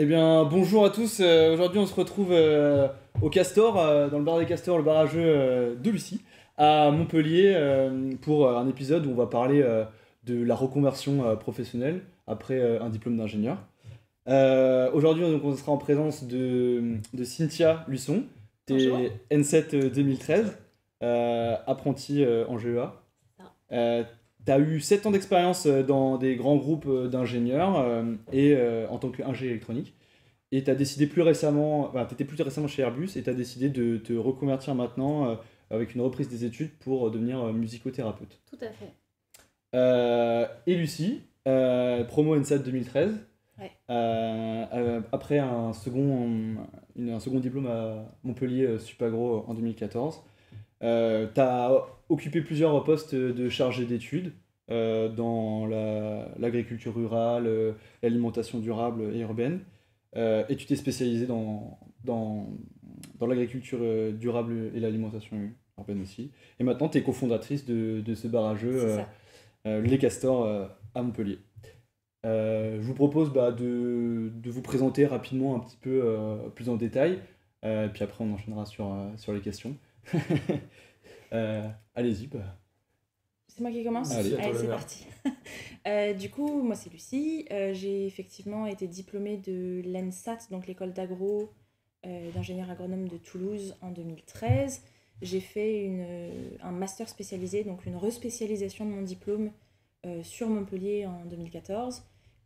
Eh bien, bonjour à tous. Aujourd'hui, on se retrouve au Castor, dans le bar des Castors, le bar à jeux de Lucie, à Montpellier, pour un épisode où on va parler de la reconversion professionnelle après un diplôme d'ingénieur. Aujourd'hui, donc, on sera en présence de Cynthia Luçon, Bonjour. t'es N7 2013, apprentie en GEA. Tu as eu 7 ans d'expérience dans des grands groupes d'ingénieurs et en tant qu'ingé électronique. Et tu as décidé plus récemment, enfin, tu étais plus récemment chez Airbus et tu as décidé de te reconvertir maintenant avec une reprise des études pour devenir musicothérapeute. Tout à fait. Et Lucie, promo N7 2013, Ouais. après un second diplôme à Montpellier Supagro en 2014. Tu as occupé plusieurs postes de chargé d'études dans l'agriculture rurale, l'alimentation durable et urbaine. Et tu t'es spécialisé dans l'agriculture durable et l'alimentation urbaine aussi. Et maintenant, tu es cofondatrice de ce barrageux, C'est ça. Les Castors, à Montpellier. Je vous propose de vous présenter rapidement un petit peu plus en détail, puis après on enchaînera sur les questions. Allez-y. C'est moi qui commence. Allez. Allez, c'est parti. Du coup, moi c'est Lucie. J'ai effectivement été diplômée de l'ENSAT, donc l'école d'agro d'ingénieur agronome de Toulouse en 2013. J'ai fait un master spécialisé, donc une respécialisation de mon diplôme sur Montpellier en 2014.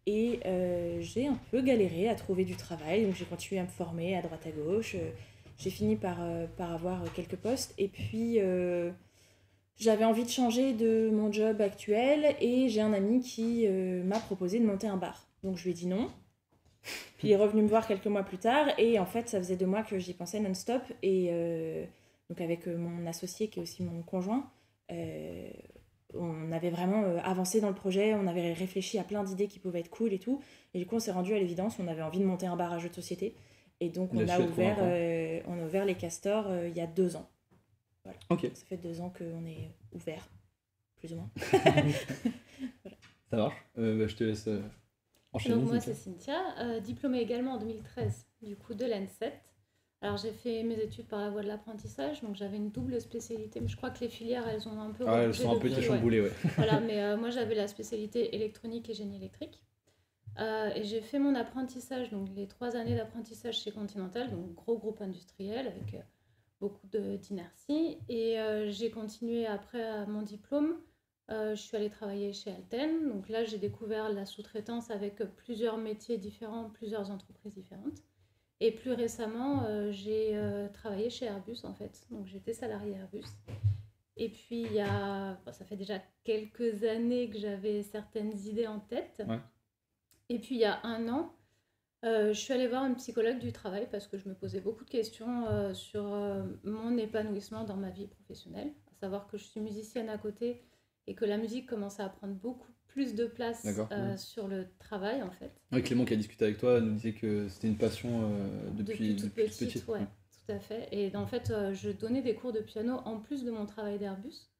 Et j'ai un peu galéré à trouver du travail, donc j'ai continué à me former à droite à gauche. J'ai fini par avoir quelques postes. Et puis, j'avais envie de changer de mon job actuel et j'ai un ami qui m'a proposé de monter un bar. Donc, je lui ai dit non. Puis, il est revenu me voir quelques mois plus tard et en fait, ça faisait 2 mois que j'y pensais non-stop. Et donc, avec mon associé qui est aussi mon conjoint, on avait vraiment avancé dans le projet, on avait réfléchi à plein d'idées qui pouvaient être cool et tout. Et du coup, on s'est rendu à l'évidence, on avait envie de monter un bar à jeux de société. Et donc, on a ouvert les Castors il y a 2 ans. Voilà. Ok. Ça fait 2 ans qu'on est ouvert, plus ou moins. Voilà. Ça marche. Je te laisse enchaîner. Donc moi c'est Cynthia, diplômée également en 2013 du coup de l'ENSET. Alors j'ai fait mes études par la voie de l'apprentissage, donc j'avais une double spécialité, mais je crois que les filières elles ont un peu elles sont un peu chamboulées, ouais. Voilà, mais moi j'avais la spécialité électronique et génie électrique. Et j'ai fait mon apprentissage, donc les 3 années d'apprentissage chez Continental, donc gros groupe industriel avec beaucoup d'inertie. Et j'ai continué après mon diplôme. Je suis allée travailler chez Alten. Donc là, j'ai découvert la sous-traitance avec plusieurs métiers différents, plusieurs entreprises différentes. Et plus récemment, j'ai travaillé chez Airbus en fait. Donc j'étais salariée Airbus. Et puis ça fait déjà quelques années que j'avais certaines idées en tête. Ouais. Et puis il y a 1 an, je suis allée voir une psychologue du travail parce que je me posais beaucoup de questions sur mon épanouissement dans ma vie professionnelle. À savoir que je suis musicienne à côté et que la musique commençait à prendre beaucoup plus de place sur le travail en fait. Ouais, Clément qui a discuté avec toi nous disait que c'était une passion depuis toute petite. Ouais, tout à fait. Et en fait, je donnais des cours de piano en plus de mon travail d'Airbus.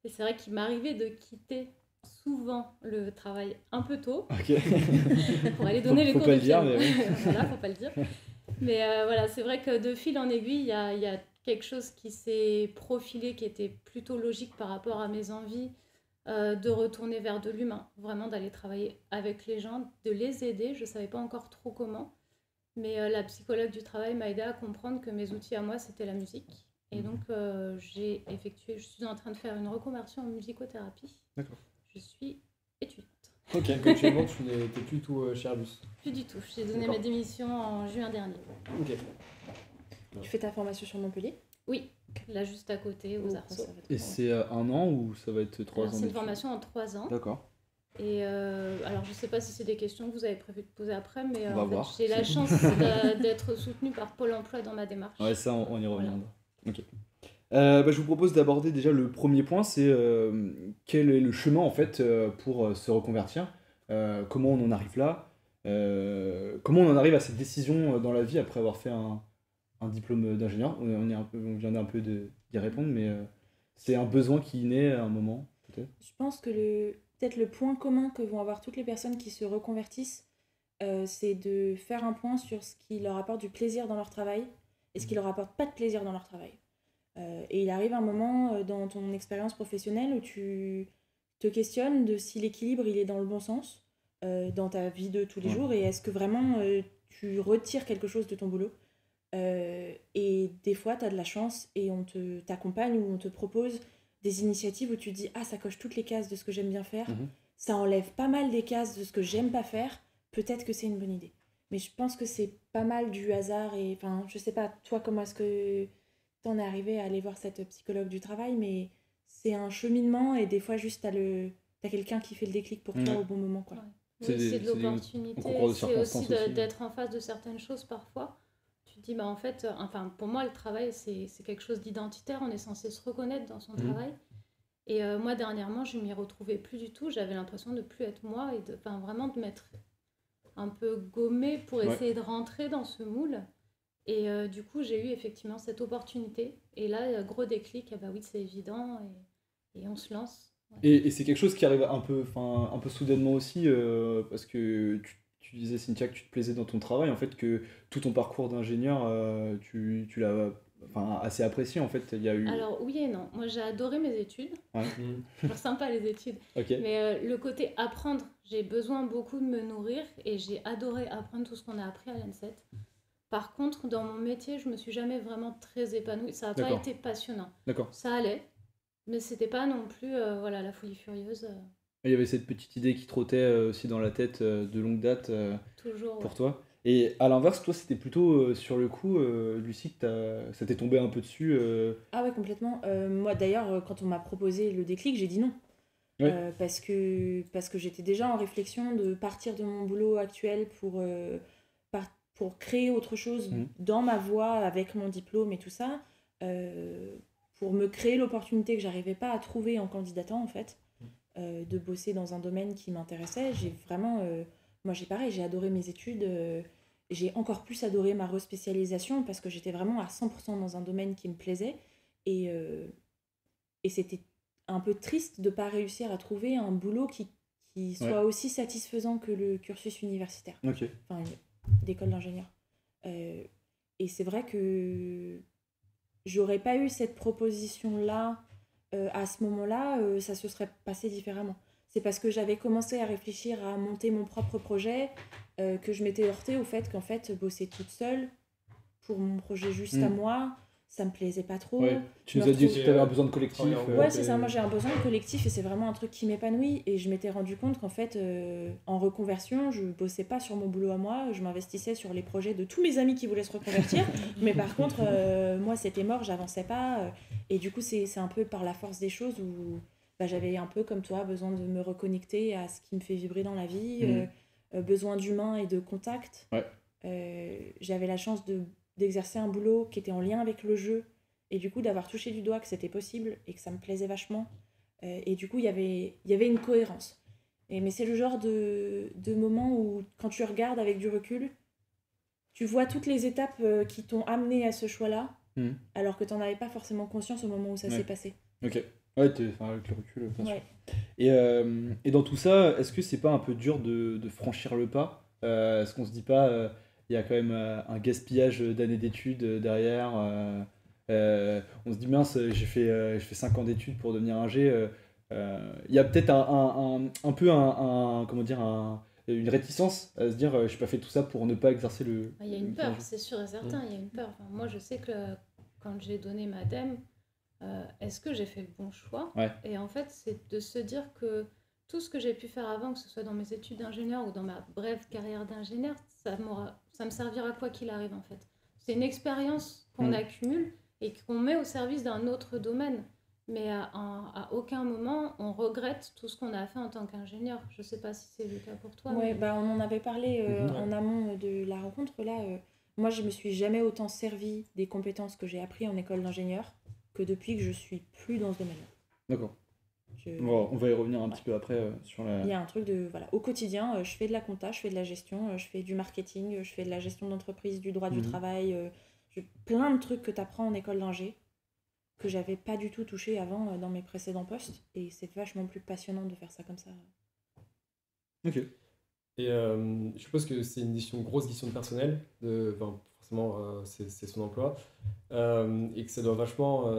Et c'est vrai qu'il m'arrivait de quitter souvent le travail un peu tôt pour aller donner les cours de piano. Voilà, faut pas le dire. Mais voilà, c'est vrai que de fil en aiguille, il y a quelque chose qui s'est profilé, qui était plutôt logique par rapport à mes envies de retourner vers de l'humain, vraiment d'aller travailler avec les gens, de les aider. Je ne savais pas encore trop comment, mais la psychologue du travail m'a aidée à comprendre que mes outils à moi, c'était la musique. Et donc, je suis en train de faire une reconversion en musicothérapie. D'accord. Je suis étudiante. Ok, actuellement tu n'es plus du tout chez Airbus. Plus du tout, j'ai donné ma démission en juin dernier. Ok. Tu fais ta formation sur Montpellier ? Oui, là juste à côté, aux Arceaux. Et c'est 1 an ou ça va être 3 ans? C'est une formation en 3 ans. D'accord. Et alors je ne sais pas si c'est des questions que vous avez prévu de poser après, mais en fait, j'ai la chance d'être soutenue par Pôle emploi dans ma démarche. Ouais, ça on y reviendra. Voilà. Ok. Je vous propose d'aborder déjà le premier point, c'est quel est le chemin en fait pour se reconvertir, comment on en arrive là, comment on en arrive à cette décision dans la vie après avoir fait un diplôme d'ingénieur. On vient un peu d'y répondre, mais c'est un besoin qui naît à un moment peut-être. Je pense que peut-être le point commun que vont avoir toutes les personnes qui se reconvertissent, c'est de faire un point sur ce qui leur apporte du plaisir dans leur travail et ce qui leur apporte pas de plaisir dans leur travail. Et il arrive un moment dans ton expérience professionnelle où tu te questionnes de si l'équilibre il est dans le bon sens dans ta vie de tous les jours et est-ce que vraiment tu retires quelque chose de ton boulot. Et des fois tu as de la chance et on t'accompagne ou on te propose des initiatives où tu te dis ah ça coche toutes les cases de ce que j'aime bien faire, ça enlève pas mal des cases de ce que j'aime pas faire, peut-être que c'est une bonne idée. Mais je pense que c'est pas mal du hasard et enfin je sais pas toi comment est-ce que t'en es arrivé à aller voir cette psychologue du travail, mais c'est un cheminement et des fois juste t'as quelqu'un qui fait le déclic pour toi au bon moment quoi. Ouais. C'est de l'opportunité, c'est aussi d'être en face de certaines choses parfois. Tu te dis bah en fait, enfin pour moi le travail c'est quelque chose d'identitaire, on est censé se reconnaître dans son travail. Et moi dernièrement je m'y retrouvais plus du tout, j'avais l'impression de plus être moi et vraiment de m'être un peu gommée pour essayer de rentrer dans ce moule. Et du coup, j'ai eu effectivement cette opportunité. Et là, gros déclic, ah bah oui, c'est évident. Et on se lance. Ouais. Et c'est quelque chose qui arrive un peu soudainement aussi, parce que tu disais, Cynthia, que tu te plaisais dans ton travail, en fait, que tout ton parcours d'ingénieur, tu l'as assez apprécié, en fait. Il y a eu... Alors, oui et non. Moi, j'ai adoré mes études. C'est sympa, les études. Okay. Mais le côté apprendre, j'ai besoin beaucoup de me nourrir. Et j'ai adoré apprendre tout ce qu'on a appris à l'ANSET. Par contre, dans mon métier, je me suis jamais vraiment très épanouie. Ça n'a pas été passionnant. D'accord. Ça allait, mais c'était pas non plus la folie furieuse. Il y avait cette petite idée qui trottait aussi dans la tête de longue date toujours, pour toi. Et à l'inverse, toi, c'était plutôt sur le coup, Lucie, que ça t'est tombé un peu dessus Ah ouais, complètement. Moi, d'ailleurs, quand on m'a proposé le déclic, j'ai dit non. Oui. Parce que j'étais déjà en réflexion de partir de mon boulot actuel pour créer autre chose dans ma voie avec mon diplôme et tout ça, pour me créer l'opportunité que j'arrivais pas à trouver en candidatant en fait, de bosser dans un domaine qui m'intéressait. J'ai vraiment, moi j'ai adoré mes études, j'ai encore plus adoré ma respécialisation parce que j'étais vraiment à 100% dans un domaine qui me plaisait et c'était un peu triste de pas réussir à trouver un boulot qui soit aussi satisfaisant que le cursus universitaire. Okay. Enfin, d'école d'ingénieur. Et c'est vrai que j'aurais pas eu cette proposition-là à ce moment-là, ça se serait passé différemment. C'est parce que j'avais commencé à réfléchir à monter mon propre projet que je m'étais heurtée au fait qu'en fait, bosser toute seule pour mon projet juste à moi, ça me plaisait pas trop. Ouais. Tu nous as dit que tu avais un besoin de collectif. Ouais, c'est ça. Moi, j'ai un besoin de collectif et c'est vraiment un truc qui m'épanouit. Et je m'étais rendu compte qu'en fait, en reconversion, je bossais pas sur mon boulot à moi. Je m'investissais sur les projets de tous mes amis qui voulaient se reconvertir. Mais par contre, moi, c'était mort, j'avançais pas. Et du coup, c'est un peu par la force des choses où j'avais un peu, comme toi, besoin de me reconnecter à ce qui me fait vibrer dans la vie. Besoin d'humain et de contact. Ouais. J'avais la chance d'exercer un boulot qui était en lien avec le jeu et du coup d'avoir touché du doigt que c'était possible et que ça me plaisait vachement et du coup il y avait une cohérence mais c'est le genre de moment où quand tu regardes avec du recul tu vois toutes les étapes qui t'ont amené à ce choix là alors que t'en avais pas forcément conscience au moment où ça s'est passé. Ok. Ouais, avec le recul, bien sûr. Et dans tout ça, est-ce que c'est pas un peu dur de franchir le pas est-ce qu'on se dit pas il y a quand même un gaspillage d'années d'études derrière. On se dit mince, j'ai fait 5 ans d'études pour devenir ingé. Il y a peut-être un peu comment dire, une réticence à se dire je n'ai pas fait tout ça pour ne pas exercer le. Il y a une peur, c'est sûr et certain, il y a une peur. Enfin, moi, je sais que quand j'ai donné ma DEM, est-ce que j'ai fait le bon choix ? Et en fait, c'est de se dire que tout ce que j'ai pu faire avant, que ce soit dans mes études d'ingénieur ou dans ma brève carrière d'ingénieur, ça me servira quoi qu'il arrive en fait. C'est une expérience qu'on accumule et qu'on met au service d'un autre domaine. Mais à aucun moment, on regrette tout ce qu'on a fait en tant qu'ingénieur. Je ne sais pas si c'est le cas pour toi. Ouais, on en avait parlé en amont de la rencontre. Là, moi, je ne me suis jamais autant servi des compétences que j'ai apprises en école d'ingénieur que depuis que je ne suis plus dans ce domaine-là. D'accord. Bon, on va y revenir un petit peu après sur la... Il y a un truc de... Voilà, au quotidien, je fais de la compta, je fais de la gestion, je fais du marketing, je fais de la gestion d'entreprise, du droit du travail, plein de trucs que tu apprends en école d'ingé que j'avais pas du tout touché avant dans mes précédents postes. Et c'est vachement plus passionnant de faire ça comme ça. Ok. Et je suppose que c'est une grosse gestion de personnel, forcément c'est son emploi, et que ça doit vachement...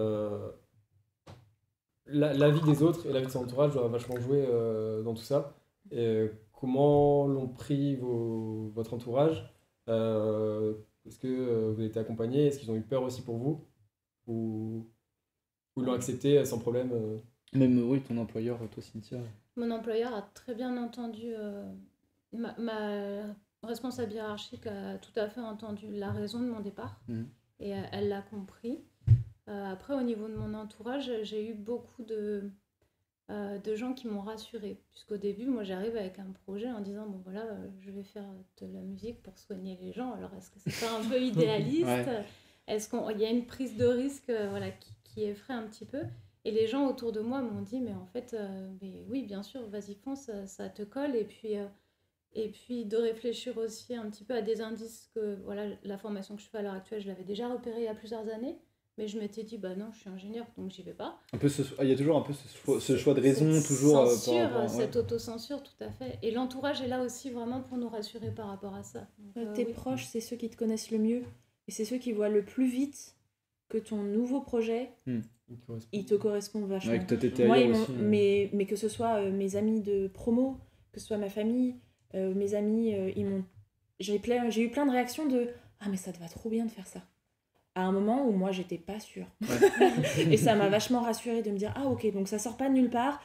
la vie des autres et la vie de son entourage doit vachement jouer dans tout ça. Et comment l'ont pris votre entourage? Est-ce que vous avez été accompagné? Est-ce qu'ils ont eu peur aussi pour vous? Ou l'ont accepté sans problème? Même, oui, ton employeur, toi, Cynthia. Mon employeur a très bien entendu, ma responsable hiérarchique a tout à fait entendu la raison de mon départ. Et elle l'a compris. Après, au niveau de mon entourage, j'ai eu beaucoup de gens qui m'ont rassurée. Puisqu'au début, moi, j'arrive avec un projet en disant, bon voilà, je vais faire de la musique pour soigner les gens. Alors, est-ce que c'est pas un peu idéaliste? Ouais. Est-ce qu'il y a une prise de risque voilà, qui effraie un petit peu? Et les gens autour de moi m'ont dit, mais en fait, mais oui, bien sûr, vas-y, fonce, ça te colle. Et puis de réfléchir aussi un petit peu à des indices que, voilà, la formation que je fais à l'heure actuelle, je l'avais déjà repérée il y a plusieurs années. Mais je m'étais dit, bah non, je suis ingénieure, donc j'y vais pas. Il y a toujours un peu ce choix de raison, toujours. Cette autocensure, tout à fait. Et l'entourage est là aussi vraiment pour nous rassurer par rapport à ça. Donc, tes proches, c'est ceux qui te connaissent le mieux. Et c'est ceux qui voient le plus vite que ton nouveau projet, il te correspond vachement. Ouais, que moi, aussi, mais que ce soit mes amis de promo, que ce soit ma famille, mes amis, ils m'ont... J'ai eu plein de réactions de « Ah, mais ça te va trop bien de faire ça ». À un moment où moi j'étais pas sûre. Et ça m'a vachement rassurée de me dire ah ok, donc ça sort pas de nulle part,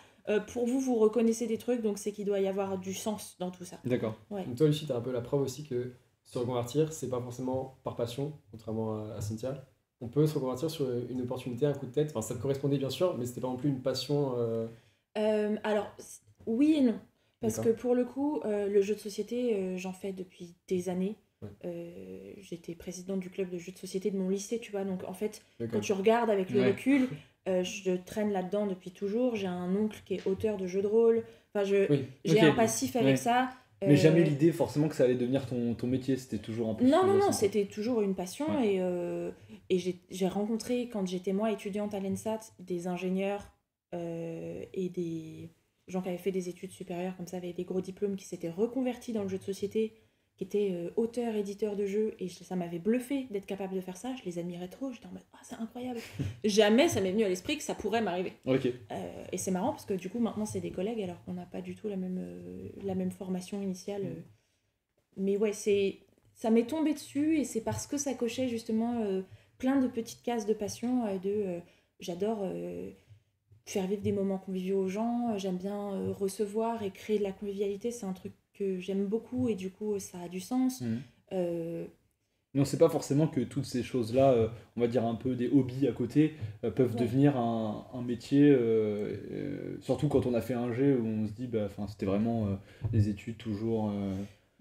pour vous reconnaissez des trucs, donc c'est qu'il doit y avoir du sens dans tout ça. D'accord. Ouais. Donc toi Lucie, t'as un peu la preuve aussi que se reconvertir, c'est pas forcément par passion, contrairement à Cynthia. On peut se reconvertir sur une opportunité, un coup de tête. Enfin, ça te correspondait bien sûr, mais c'était pas non plus une passion. Alors oui et non, parce que pour le coup le jeu de société j'en fais depuis des années. J'étais présidente du club de jeux de société de mon lycée, tu vois, donc en fait quand tu regardes avec le recul, je traîne là-dedans depuis toujours. J'ai un oncle qui est auteur de jeux de rôle, enfin j'ai un passif avec ça. Mais jamais l'idée forcément que ça allait devenir ton métier, c'était toujours un peu... Non, c'était toujours une passion. Et j'ai rencontré, quand j'étais moi étudiante à l'ENSAT, des ingénieurs et des gens qui avaient fait des études supérieures comme ça, avec des gros diplômes, qui s'étaient reconvertis dans le jeu de société, qui était auteur, éditeur de jeux, et ça m'avait bluffé d'être capable de faire ça. Je les admirais trop, j'étais en mode ah, c'est incroyable. Jamais ça m'est venu à l'esprit que ça pourrait m'arriver. Et c'est marrant parce que du coup maintenant c'est des collègues alors qu'on n'a pas du tout la même formation initiale. Mais ouais, ça m'est tombé dessus, et c'est parce que ça cochait justement plein de petites cases de passion, j'adore faire vivre des moments conviviaux aux gens, j'aime bien recevoir et créer de la convivialité, c'est un truc que j'aime beaucoup, et du coup ça a du sens. Mais on sait pas forcément que toutes ces choses-là, on va dire un peu des hobbies à côté, peuvent devenir un métier, surtout quand on a fait un G où on se dit c'était vraiment des études toujours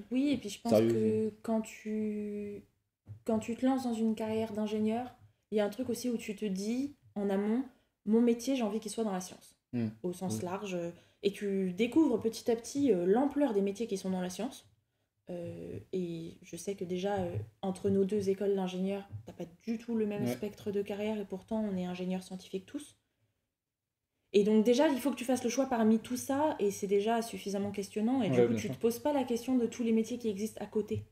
oui, et puis je pense sérieuses. Que quand tu te lances dans une carrière d'ingénieur, il y a un truc aussi où tu te dis en amont, mon métier j'ai envie qu'il soit dans la science, au sens large. Et tu découvres petit à petit l'ampleur des métiers qui sont dans la science. Et je sais que déjà, entre nos deux écoles d'ingénieurs, t'as pas du tout le même spectre de carrière, et pourtant on est ingénieurs scientifiques tous. Et donc déjà, il faut que tu fasses le choix parmi tout ça, et c'est déjà suffisamment questionnant, et du coup tu te poses pas la question de tous les métiers qui existent à côté.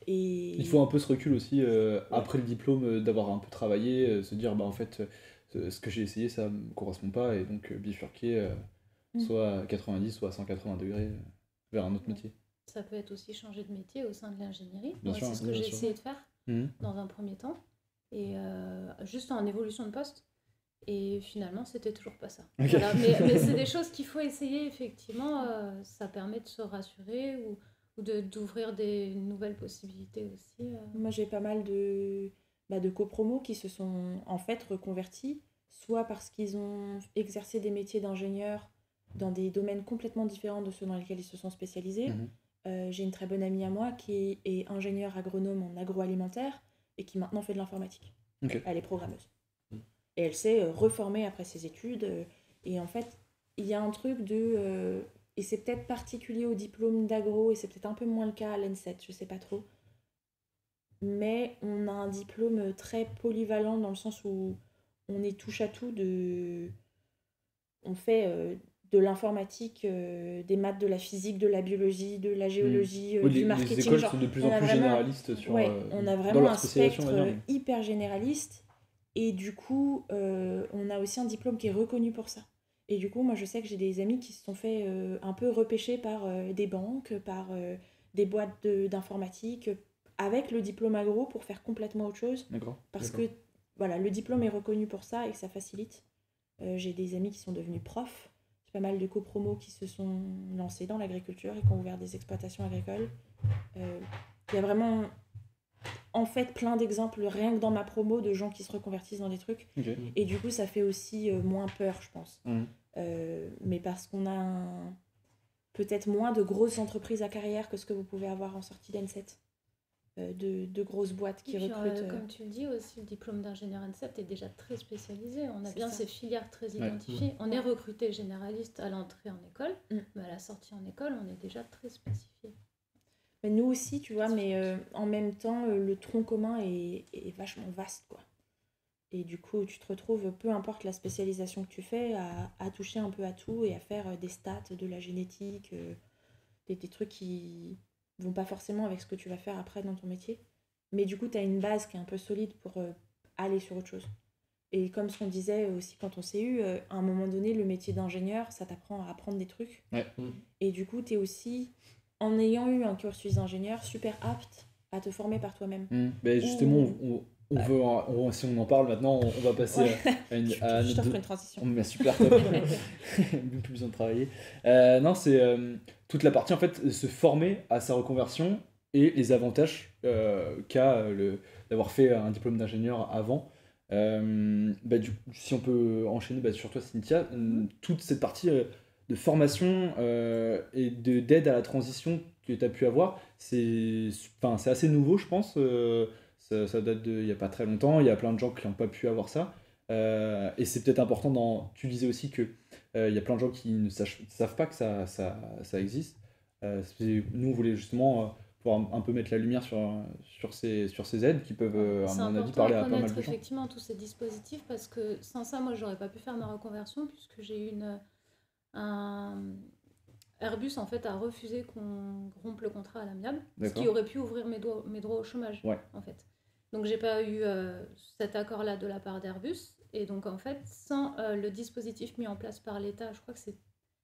Et... Il faut un peu ce recul aussi, après le diplôme, d'avoir un peu travaillé, se dire en fait, ce que j'ai essayé ça me correspond pas, et donc bifurquer... soit à 90, soit à 180 degrés vers un autre métier. Ça peut être aussi changer de métier au sein de l'ingénierie. C'est ce que j'ai essayé de faire dans un premier temps, et juste en évolution de poste. Et finalement, c'était toujours pas ça. Voilà. Mais c'est des choses qu'il faut essayer, effectivement. Ça permet de se rassurer ou d'ouvrir des nouvelles possibilités aussi. Moi, j'ai pas mal de copromos qui se sont en fait reconvertis, soit parce qu'ils ont exercé des métiers d'ingénieur dans des domaines complètement différents de ceux dans lesquels ils se sont spécialisés. J'ai une très bonne amie à moi qui est ingénieure agronome en agroalimentaire et qui maintenant fait de l'informatique. Elle est programmeuse. Et elle s'est reformée après ses études. Et en fait, il y a un truc de... et c'est peut-être particulier au diplôme d'agro, et c'est peut-être un peu moins le cas à l'ENSET, je sais pas trop. Mais on a un diplôme très polyvalent dans le sens où on est touche à tout de... On fait de l'informatique, des maths, de la physique, de la biologie, de la géologie, Oui, du les marketing. écoles Genre, sont de plus on en a plus vraiment- généralistes on a dans vraiment leur un spécialisation, on va spectre dire. hyper généraliste. Et du coup, on a aussi un diplôme qui est reconnu pour ça. Et du coup, moi, je sais que j'ai des amis qui se sont fait un peu repêcher par des banques, par des boîtes d'informatique, avec le diplôme agro pour faire complètement autre chose. D'accord. Parce que voilà, le diplôme est reconnu pour ça et que ça facilite. J'ai des amis qui sont devenus profs. J'ai pas mal de copromos qui se sont lancés dans l'agriculture et qui ont ouvert des exploitations agricoles. Il y a vraiment, en fait, plein d'exemples, rien que dans ma promo, de gens qui se reconvertissent dans des trucs. Ok. Et du coup, ça fait aussi moins peur, je pense. Mhm. Mais parce qu'on a peut-être moins de grosses entreprises à carrière que ce que vous pouvez avoir en sortie d'N7. De grosses boîtes qui Et puis, recrutent. comme tu le dis aussi, le diplôme d'ingénieur N7 est déjà très spécialisé. On a C'est bien ça. ces filières très identifiées. On est recruté généraliste à l'entrée en école, mais à la sortie en école, on est déjà très spécifié. Mais nous aussi, tu vois, mais en même temps, le tronc commun est vachement vaste, quoi. Et du coup, tu te retrouves, peu importe la spécialisation que tu fais, à toucher un peu à tout et à faire des stats, de la génétique, des trucs qui vont pas forcément avec ce que tu vas faire après dans ton métier. Mais du coup, tu as une base qui est un peu solide pour aller sur autre chose. Et comme ce qu'on disait aussi quand on s'est eu, à un moment donné, le métier d'ingénieur, ça t'apprend à apprendre des trucs. Ouais. Et du coup, tu es aussi, en ayant eu un cursus d'ingénieur, super apte à te former par toi-même. Ben justement, on veut, si on en parle maintenant, on va passer à Je t'offre une transition. Mais super top. Plus besoin de travailler. Non, c'est toute la partie en fait, se former à sa reconversion et les avantages qu'a d'avoir fait un diplôme d'ingénieur avant. Si on peut enchaîner sur toi, Cynthia, toute cette partie de formation et d'aide à la transition que tu as pu avoir, c'est assez nouveau, je pense. Ça date d'il n'y a pas très longtemps. Il y a plein de gens qui n'ont pas pu avoir ça. Et c'est peut-être important. Tu disais aussi qu'il y a plein de gens qui ne savent pas que ça existe. Nous, on voulait justement pouvoir un peu mettre la lumière sur ces aides qui peuvent, à mon avis, parler à pas mal de gens. C'est important de connaître effectivement tous ces dispositifs parce que sans ça, moi, j'aurais pas pu faire ma reconversion puisque j'ai eu Airbus en fait a refusé qu'on rompe le contrat à l'amiable, ce qui aurait pu ouvrir mes droits au chômage en fait. Donc j'ai pas eu cet accord-là de la part d'Airbus et donc en fait sans le dispositif mis en place par l'État,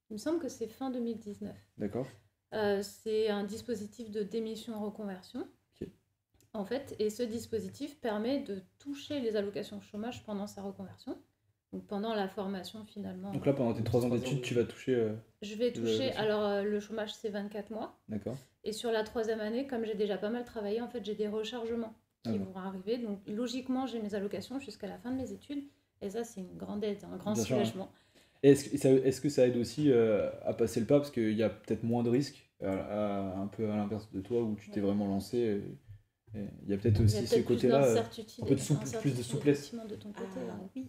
il me semble que c'est fin 2019. D'accord. C'est un dispositif de démission en reconversion. Okay. En fait, et ce dispositif permet de toucher les allocations chômage pendant sa reconversion. Donc pendant la formation finalement. Donc là, pendant tes 3 ans d'études, tu vas toucher... Je vais toucher, alors le chômage c'est 24 mois. D'accord. Et sur la 3e année, comme j'ai déjà pas mal travaillé, en fait j'ai des rechargements qui vont arriver. Donc logiquement, j'ai mes allocations jusqu'à la fin de mes études. Et ça, c'est une grande aide, un grand soulagement. Et est-ce que ça aide aussi à passer le pas, parce qu'il y a peut-être moins de risques, un peu à l'inverse de toi, où tu t'es vraiment lancé il y a peut-être aussi ce côté-là, un peu plus de souplesse. De ton côté, oui.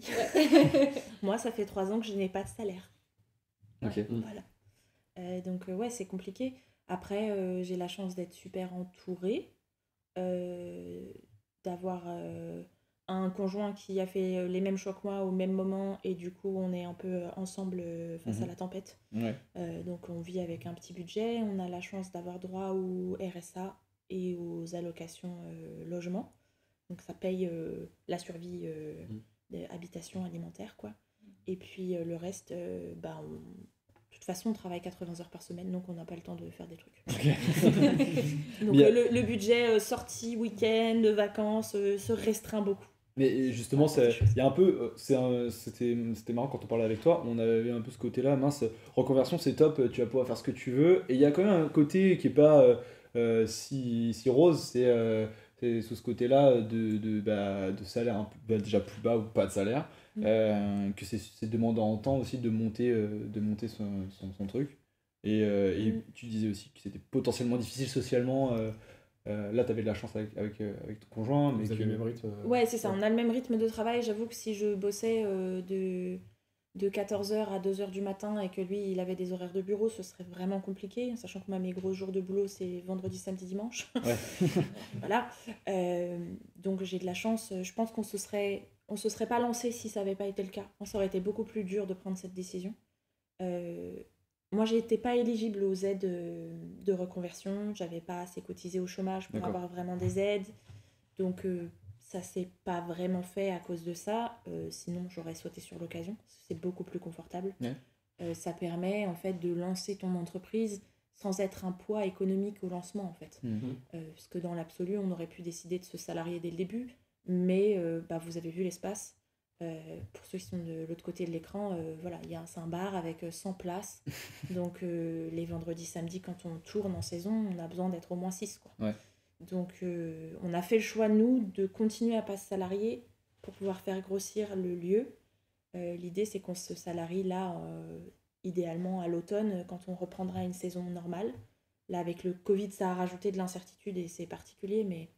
Moi, ça fait 3 ans que je n'ai pas de salaire. Ok. Voilà. Donc, ouais, c'est compliqué. Après, j'ai la chance d'être super entourée, d'avoir un conjoint qui a fait les mêmes choix que moi au même moment, et du coup, on est un peu ensemble face à la tempête. Ouais. Donc, on vit avec un petit budget. On a la chance d'avoir droit au RSA et aux allocations logement. Donc ça paye la survie habitation alimentaire, quoi. Et puis le reste, de toute façon, on travaille 80 heures par semaine, donc on n'a pas le temps de faire des trucs. Okay. Donc le budget sortie, week-end, vacances se restreint beaucoup. Mais justement, il y a un peu, c'était marrant quand on parlait avec toi, on avait un peu ce côté-là, mince, reconversion c'est top, tu vas pouvoir faire ce que tu veux, et il y a quand même un côté qui est pas si rose, c'est sous ce côté-là de salaire un peu, déjà plus bas ou pas de salaire, que c'est demandant en temps aussi de monter son truc. Et tu disais aussi que c'était potentiellement difficile socialement. Là, tu avais de la chance avec ton conjoint. Mais vous avez le même rythme. Ouais, c'est ça, on a le même rythme de travail. J'avoue que si je bossais de 14h à 2h du matin et que lui, il avait des horaires de bureau, ce serait vraiment compliqué, sachant que moi, mes gros jours de boulot, c'est vendredi, samedi, dimanche. Ouais. Voilà. Donc, j'ai de la chance. Je pense qu'on se serait pas lancé si ça n'avait pas été le cas. Ça aurait été beaucoup plus dur de prendre cette décision. Moi, j'étais pas éligible aux aides de reconversion. J'avais pas assez cotisé au chômage pour avoir vraiment des aides. Donc, ça s'est pas vraiment fait à cause de ça. Sinon, j'aurais sauté sur l'occasion. C'est beaucoup plus confortable. Ouais. Ça permet, en fait, de lancer ton entreprise sans être un poids économique au lancement, en fait. Parce que dans l'absolu, on aurait pu décider de se salarier dès le début. Mais vous avez vu l'espace. Pour ceux qui sont de l'autre côté de l'écran, voilà, c'est un bar avec 100 places. Donc les vendredis, samedis, quand on tourne en saison, on a besoin d'être au moins 6, quoi. Ouais. Donc on a fait le choix, nous, de continuer à pas se salarier pour pouvoir faire grossir le lieu. L'idée, c'est qu'on se salarie là, idéalement à l'automne, quand on reprendra une saison normale. Là, avec le Covid, ça a rajouté de l'incertitude et c'est particulier, mais...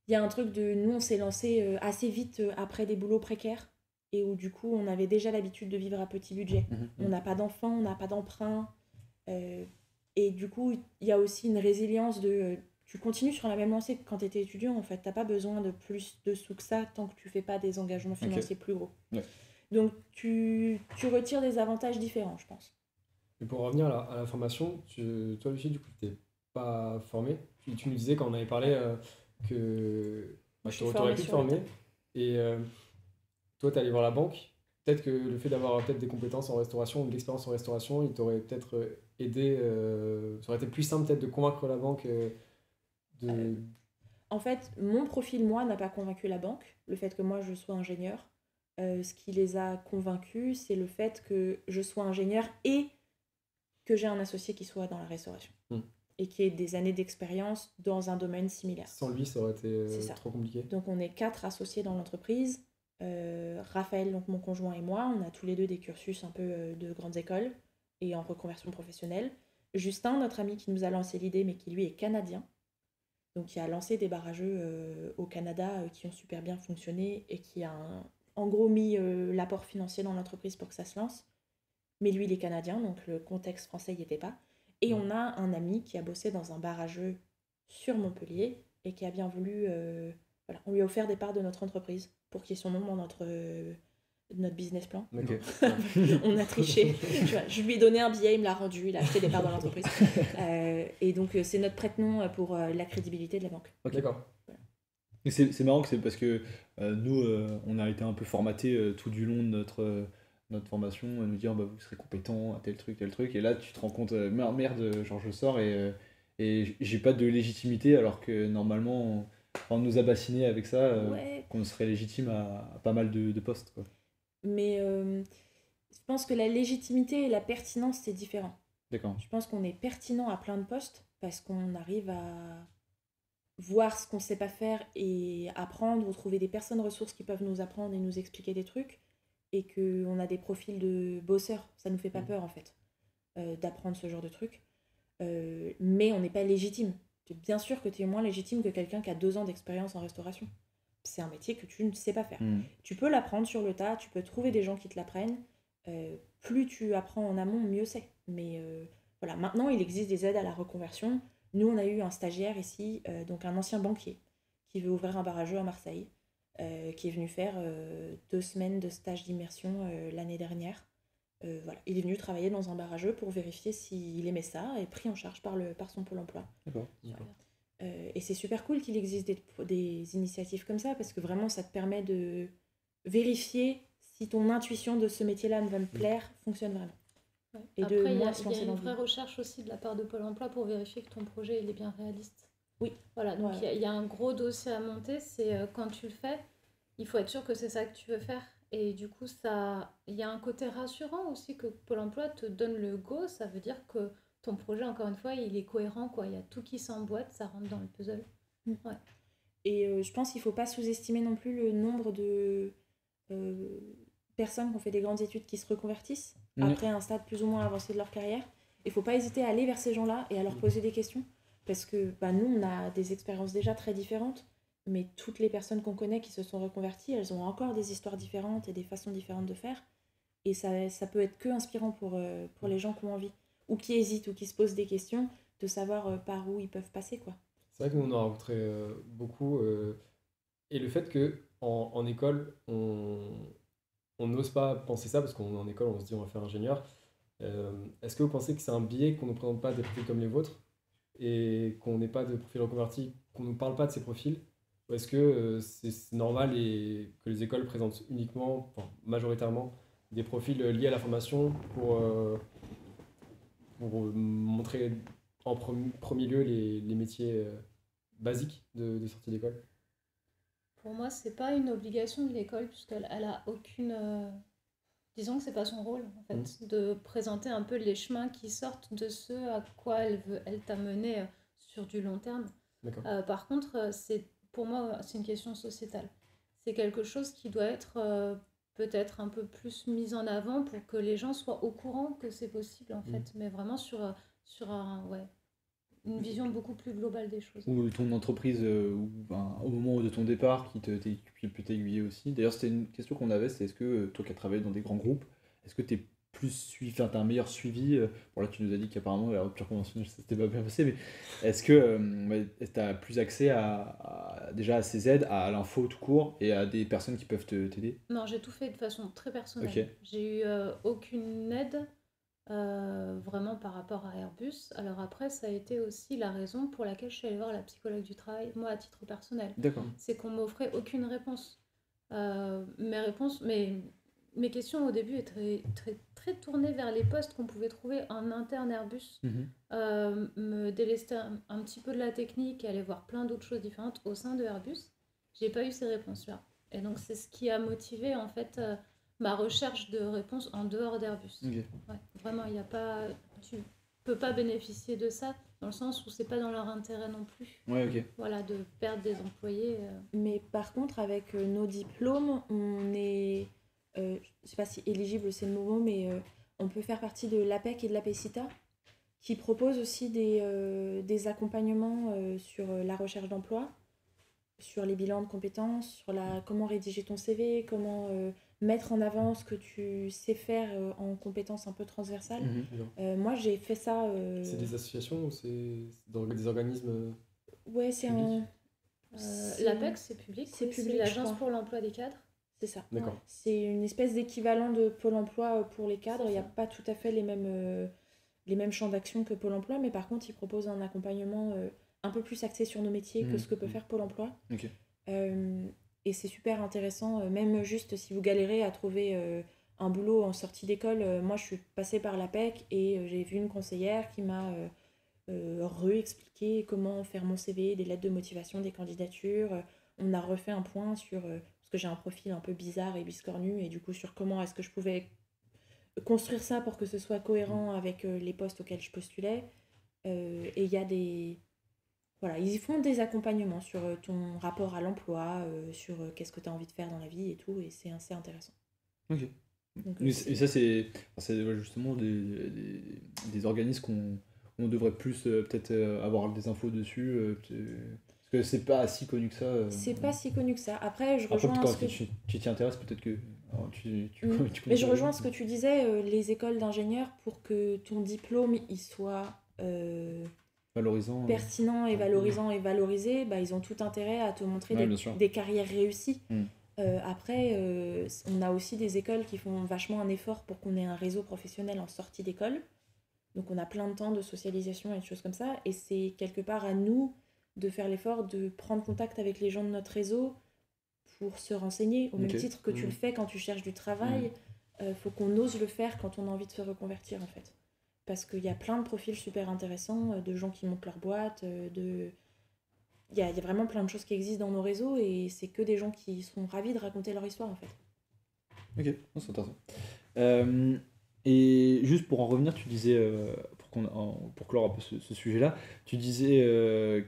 Il y a un truc de... Nous, on s'est lancé assez vite après des boulots précaires et où, du coup, on avait déjà l'habitude de vivre à petit budget. On n'a pas d'enfants, on n'a pas d'emprunt. Et du coup, il y a aussi une résilience de... tu continues sur la même lancée que quand tu étais étudiant, en fait. Tu n'as pas besoin de plus de sous que ça tant que tu ne fais pas des engagements financiers plus gros. Ouais. Donc, tu retires des avantages différents, je pense. Et pour revenir à la formation, toi, Lucie, du coup, tu n'es pas formée. Tu nous disais, quand on avait parlé... que tu aurais pu te former et toi tu es allé voir la banque, peut-être que le fait d'avoir peut-être des compétences en restauration ou de l'expérience en restauration, il t'aurait peut-être aidé, ça aurait été plus simple peut-être de convaincre la banque de... En fait, mon profil, moi, n'a pas convaincu la banque, le fait que moi je sois ingénieur. Ce qui les a convaincus, c'est le fait que je sois ingénieur et que j'ai un associé qui soit dans la restauration. Et qui ait des années d'expérience dans un domaine similaire. Sans lui, ça aurait été trop compliqué. Donc on est 4 associés dans l'entreprise. Raphaël, donc mon conjoint, et moi, on a tous les deux des cursus un peu de grandes écoles et en reconversion professionnelle. Justin, notre ami qui nous a lancé l'idée, mais qui lui est canadien, donc qui a lancé des barrageux au Canada qui ont super bien fonctionné et qui a en gros mis l'apport financier dans l'entreprise pour que ça se lance. Mais lui, il est canadien, donc le contexte français n'y était pas. Et on a un ami qui a bossé dans un barrageux sur Montpellier et qui a bien voulu... voilà, on lui a offert des parts de notre entreprise pour qu'il y ait son nom dans notre business plan. Okay. On a triché. Je lui ai donné un billet, il me l'a rendu, il a acheté des parts dans l'entreprise. Et donc, c'est notre prête-nom pour la crédibilité de la banque. Okay. D'accord. Voilà. Et c'est marrant que c'est parce que nous, on a été un peu formatés tout du long de notre formation, à nous dire vous serez compétent à tel truc, et là tu te rends compte, merde, genre je sors et j'ai pas de légitimité alors que normalement on nous a bassiné avec ça, qu'on serait légitime à pas mal de postes, quoi. Mais je pense que la légitimité et la pertinence c'est différent. D'accord. Je pense qu'on est pertinent à plein de postes parce qu'on arrive à voir ce qu'on sait pas faire et apprendre ou trouver des personnes ressources qui peuvent nous apprendre et nous expliquer des trucs. Et qu'on a des profils de bosseurs, ça nous fait pas peur en fait, d'apprendre ce genre de trucs. Mais on n'est pas légitime. Bien sûr que tu es moins légitime que quelqu'un qui a 2 ans d'expérience en restauration. C'est un métier que tu ne sais pas faire. Tu peux l'apprendre sur le tas, tu peux trouver des gens qui te l'apprennent. Plus tu apprends en amont, mieux c'est. Mais voilà, maintenant il existe des aides à la reconversion. Nous on a eu un stagiaire ici, donc un ancien banquier, qui veut ouvrir un barrageux à Marseille. Qui est venu faire 2 semaines de stage d'immersion l'année dernière. Voilà. Il est venu travailler dans un barrageux pour vérifier s'il aimait ça et pris en charge par son pôle emploi. D'accord. Et c'est super cool qu'il existe des initiatives comme ça parce que vraiment ça te permet de vérifier si ton intuition de ce métier-là va me plaire, fonctionne vraiment. Ouais. Et après, il y a une vraie recherche aussi de la part de Pôle emploi pour vérifier que ton projet il est bien réaliste. Oui. Voilà, donc il y a un gros dossier à monter, c'est quand tu le fais, il faut être sûr que c'est ça que tu veux faire. Et du coup, il y a un côté rassurant aussi que Pôle emploi te donne le go, ça veut dire que ton projet, encore une fois, il est cohérent, quoi. Il y a tout qui s'emboîte, ça rentre dans le puzzle. Ouais. Et je pense qu'il ne faut pas sous-estimer non plus le nombre de personnes qui ont fait des grandes études qui se reconvertissent après un stade plus ou moins avancé de leur carrière. Il ne faut pas hésiter à aller vers ces gens-là et à leur poser des questions. Parce que nous, on a des expériences déjà très différentes, mais toutes les personnes qu'on connaît qui se sont reconverties, elles ont encore des histoires différentes et des façons différentes de faire. Et ça peut être que inspirant pour les gens qui ont envie, ou qui hésitent, ou qui se posent des questions, de savoir par où ils peuvent passer, quoi. C'est vrai que nous, on a rencontré beaucoup. Et le fait qu'en école, on n'ose pas penser ça parce qu'on est en école, on se dit on va faire ingénieur. Est-ce que vous pensez que c'est un biais qu'on ne présente pas des profils comme les vôtres et qu'on n'ait pas de profils reconvertis, qu'on ne nous parle pas de ces profils? Ou est-ce que c'est normal et que les écoles présentent uniquement, enfin, majoritairement, des profils liés à la formation pour montrer en premier lieu les métiers basiques de sortie d'école? Pour moi, c'est pas une obligation de l'école, puisqu'elle elle a aucune. Disons que c'est pas son rôle, en fait, de présenter un peu les chemins qui sortent de ce à quoi elle veut elle t'amener sur du long terme. D'accord. Par contre, pour moi, c'est une question sociétale. C'est quelque chose qui doit être peut-être un peu plus mis en avant pour que les gens soient au courant que c'est possible, en fait, mais vraiment sur une vision beaucoup plus globale des choses. Ou ton entreprise, au moment de ton départ, qui peut t'aiguiller aussi. D'ailleurs, c'était une question qu'on avait, c'est est-ce que toi qui as travaillé dans des grands groupes, est-ce que tu es plus suivi, enfin, t'as un meilleur suivi bon là, tu nous as dit qu'apparemment, la rupture conventionnelle, ça s'était pas bien passé, mais est-ce que tu as plus accès déjà à ces aides, à l'info tout court, et à des personnes qui peuvent t'aider? Non, j'ai tout fait de façon très personnelle. Ok. J'ai eu aucune aide vraiment par rapport à Airbus. Alors après, ça a été aussi la raison pour laquelle je suis allée voir la psychologue du travail, moi à titre personnel. D'accord. C'est qu'on m'offrait aucune réponse. Mes questions au début étaient très tournées vers les postes qu'on pouvait trouver en interne Airbus. Me délester un petit peu de la technique et aller voir plein d'autres choses différentes au sein de Airbus. J'ai pas eu ces réponses-là. Et donc c'est ce qui a motivé en fait ma recherche de réponses en dehors d'Airbus. Ok. Ouais, vraiment, il y a pas, tu peux pas bénéficier de ça dans le sens où c'est pas dans leur intérêt non plus. Ouais, ok. Voilà, de perdre des employés. Mais par contre, avec nos diplômes, on est, je sais pas si éligible c'est le mot, mais on peut faire partie de l'APEC et de l'APECITA, qui proposent aussi des accompagnements sur la recherche d'emploi, sur les bilans de compétences, sur comment rédiger ton CV, comment mettre en avant ce que tu sais faire en compétences un peu transversales. Moi, j'ai fait ça... C'est des associations ou c'est des organismes Ouais, c'est publics? L'APEC, c'est public. C'est public, c'est l'Agence je crois. pour l'emploi des cadres. C'est ça. D'accord. Ouais. C'est une espèce d'équivalent de Pôle emploi pour les cadres. Il n'y a pas tout à fait les mêmes champs d'action que Pôle emploi, mais par contre, ils proposent un accompagnement un peu plus axé sur nos métiers que ce que peut faire Pôle emploi. Ok. Et c'est super intéressant, même juste si vous galérez à trouver un boulot en sortie d'école. Moi, je suis passée par l'APEC et j'ai vu une conseillère qui m'a réexpliqué comment faire mon CV, des lettres de motivation, des candidatures. On a refait un point sur... parce que j'ai un profil un peu bizarre et biscornu, et du coup sur comment est-ce que je pouvais construire ça pour que ce soit cohérent avec les postes auxquels je postulais. Et il y a des... Voilà, ils font des accompagnements sur ton rapport à l'emploi, sur qu'est-ce que tu as envie de faire dans la vie et tout, et c'est assez intéressant. Ok. Donc, Et ça, c'est justement des organismes on devrait plus peut-être avoir des infos dessus, parce que c'est pas si connu que ça. C'est pas si connu que ça. Après, je rejoins quand ce que tu t'y intéresses, peut-être que tu Mais je rejoins ce que tu disais, les écoles d'ingénieurs, pour que ton diplôme il soit valorisant, pertinent et valorisant et valorisé, bah, ils ont tout intérêt à te montrer des carrières réussies. Après, on a aussi des écoles qui font vachement un effort pour qu'on ait un réseau professionnel en sortie d'école. Donc on a plein de temps de socialisation et de choses comme ça. Et c'est quelque part à nous de faire l'effort de prendre contact avec les gens de notre réseau pour se renseigner. Au même titre que tu le fais quand tu cherches du travail, faut qu'on ose le faire quand on a envie de se reconvertir en fait. Parce qu'il y a plein de profils super intéressants, de gens qui montent leur boîte, il y a vraiment plein de choses qui existent dans nos réseaux, et c'est que des gens qui sont ravis de raconter leur histoire en fait. Ok, c'est intéressant. Et juste pour en revenir, tu disais, pour clore un peu ce sujet-là, tu disais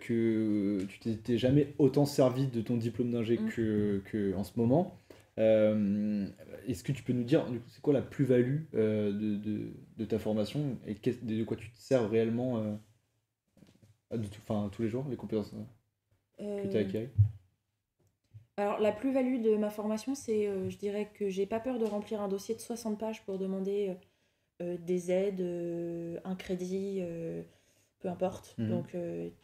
que tu t'étais jamais autant servi de ton diplôme d'ingé que en ce moment. Est-ce que tu peux nous dire, du coup, c'est quoi la plus-value de ta formation, et de quoi tu te sers réellement tous les jours, les compétences que tu as acquises? Alors, la plus-value de ma formation, c'est, je dirais que j'ai pas peur de remplir un dossier de 60 pages pour demander des aides, un crédit, peu importe. Donc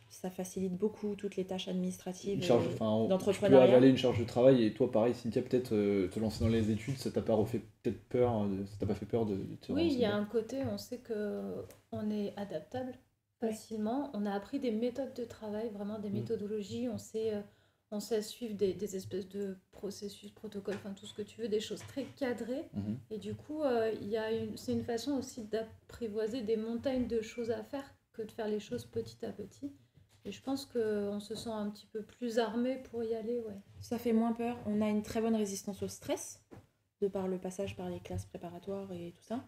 ça facilite beaucoup toutes les tâches administratives Tu peux d'entrepreneuriat. avaler une charge de travail et toi pareil Cynthia peut-être te lancer dans les études, ça t'a pas refait peut-être peur, ça t'a pas fait peur de te Oui, lancer il y a dedans. un côté, on sait qu'on est adaptable facilement. On a appris des méthodes de travail, vraiment des méthodologies. On sait suivre des espèces de processus, protocoles, enfin tout ce que tu veux, des choses très cadrées. Et du coup, c'est une façon aussi d'apprivoiser des montagnes de choses à faire que de faire les choses petit à petit. Et je pense qu'on se sent un petit peu plus armé pour y aller, ouais. Ça fait moins peur. On a une très bonne résistance au stress, de par le passage par les classes préparatoires et tout ça.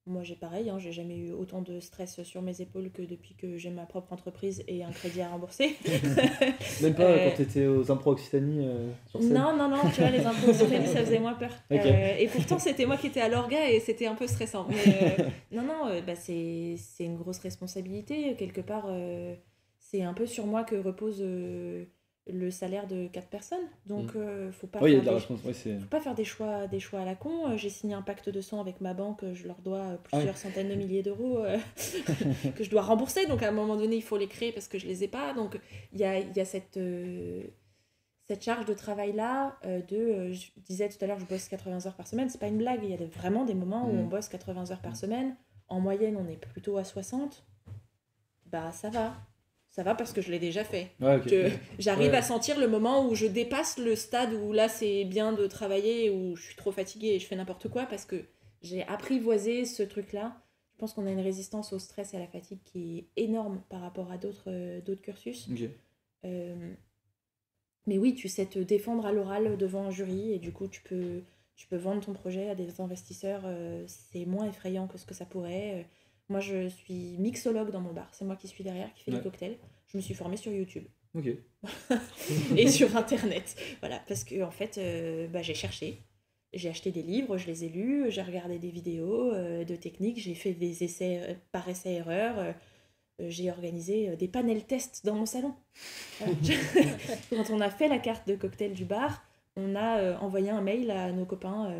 Moi, j'ai pareil, j'ai jamais eu autant de stress sur mes épaules que depuis que j'ai ma propre entreprise et un crédit à rembourser. Même pas quand t'étais aux Impro Occitanie sur scène? Non, tu vois, les Impro Occitanie, ça faisait moins peur. Okay. Et pourtant, c'était moi qui étais à l'orga et c'était un peu stressant. Mais c'est une grosse responsabilité. Quelque part, c'est un peu sur moi que repose le salaire de 4 personnes. Donc, faut pas faire des choix à la con. J'ai signé un pacte de sang avec ma banque, je leur dois plusieurs centaines de milliers d'euros que je dois rembourser. Donc, à un moment donné, il faut les créer parce que je les ai pas. Donc, il y a cette charge de travail-là je disais tout à l'heure, je bosse 80 heures par semaine. C'est pas une blague. Il y a vraiment des moments où on bosse 80 heures par semaine. En moyenne, on est plutôt à 60. Bah, ça va. Ça va parce que je l'ai déjà fait. J'arrive à sentir le moment où je dépasse le stade où là c'est bien de travailler, où je suis trop fatiguée et je fais n'importe quoi parce que j'ai apprivoisé ce truc-là. Je pense qu'on a une résistance au stress et à la fatigue qui est énorme par rapport à d'autres cursus. Mais oui, tu sais te défendre à l'oral devant un jury et du coup tu peux vendre ton projet à des investisseurs. C'est moins effrayant que ce que ça pourrait. Moi, je suis mixologue dans mon bar. C'est moi qui suis derrière, qui fait les cocktails. Je me suis formée sur YouTube. Et sur Internet. Voilà, parce que en fait, j'ai cherché. J'ai acheté des livres, je les ai lus, j'ai regardé des vidéos de techniques, j'ai fait des essais par essai-erreur. J'ai organisé des panels tests dans mon salon. Quand on a fait la carte de cocktail du bar, on a envoyé un mail à nos copains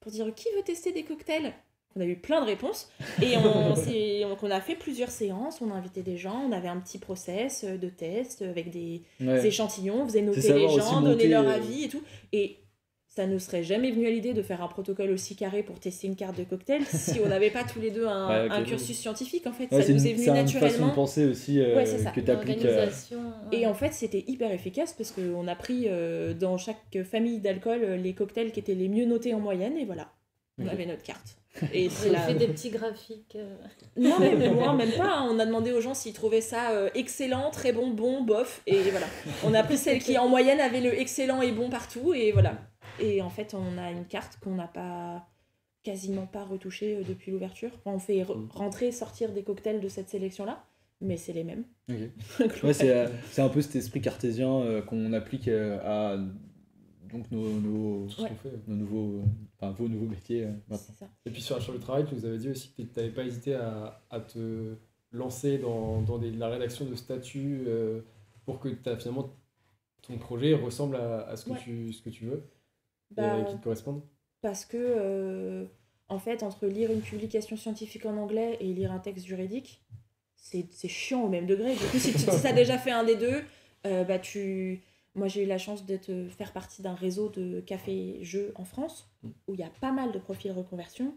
pour dire qui veut tester des cocktails. On a eu plein de réponses et on a fait plusieurs séances, on a invité des gens, on avait un petit process de test avec des échantillons, on faisait noter les gens, donner leur avis et tout. Et ça ne serait jamais venu à l'idée de faire un protocole aussi carré pour tester une carte de cocktail si on n'avait pas tous les deux un cursus scientifique. En fait, ça nous est venu naturellement. C'est une façon de penser aussi que tu appliques. Et en fait, c'était hyper efficace parce qu'on a pris dans chaque famille d'alcool les cocktails qui étaient les mieux notés en moyenne et voilà, on avait notre carte. Et on fait des petits graphiques. Non, mais même pas. On a demandé aux gens s'ils trouvaient ça excellent, très bon, bof. Et voilà. On a pris celle qui, en moyenne, avait le excellent et bon partout. Et voilà. Et en fait, on a une carte qu'on n'a quasiment pas retouchée depuis l'ouverture. On fait rentrer, sortir des cocktails de cette sélection-là. Mais c'est les mêmes. C'est un peu cet esprit cartésien qu'on applique à... Donc vos nouveaux métiers maintenant. C'est ça. Et puis sur la charge de travail, tu nous avais dit aussi que tu n'avais pas hésité à te lancer dans la rédaction de statuts pour que finalement ton projet ressemble à ce que tu veux et qui te corresponde. Parce que en fait, entre lire une publication scientifique en anglais et lire un texte juridique, c'est chiant au même degré. Du coup, si tu as déjà fait un des deux, Moi, j'ai eu la chance de faire partie d'un réseau de cafés-jeux en France où il y a pas mal de profils reconversion.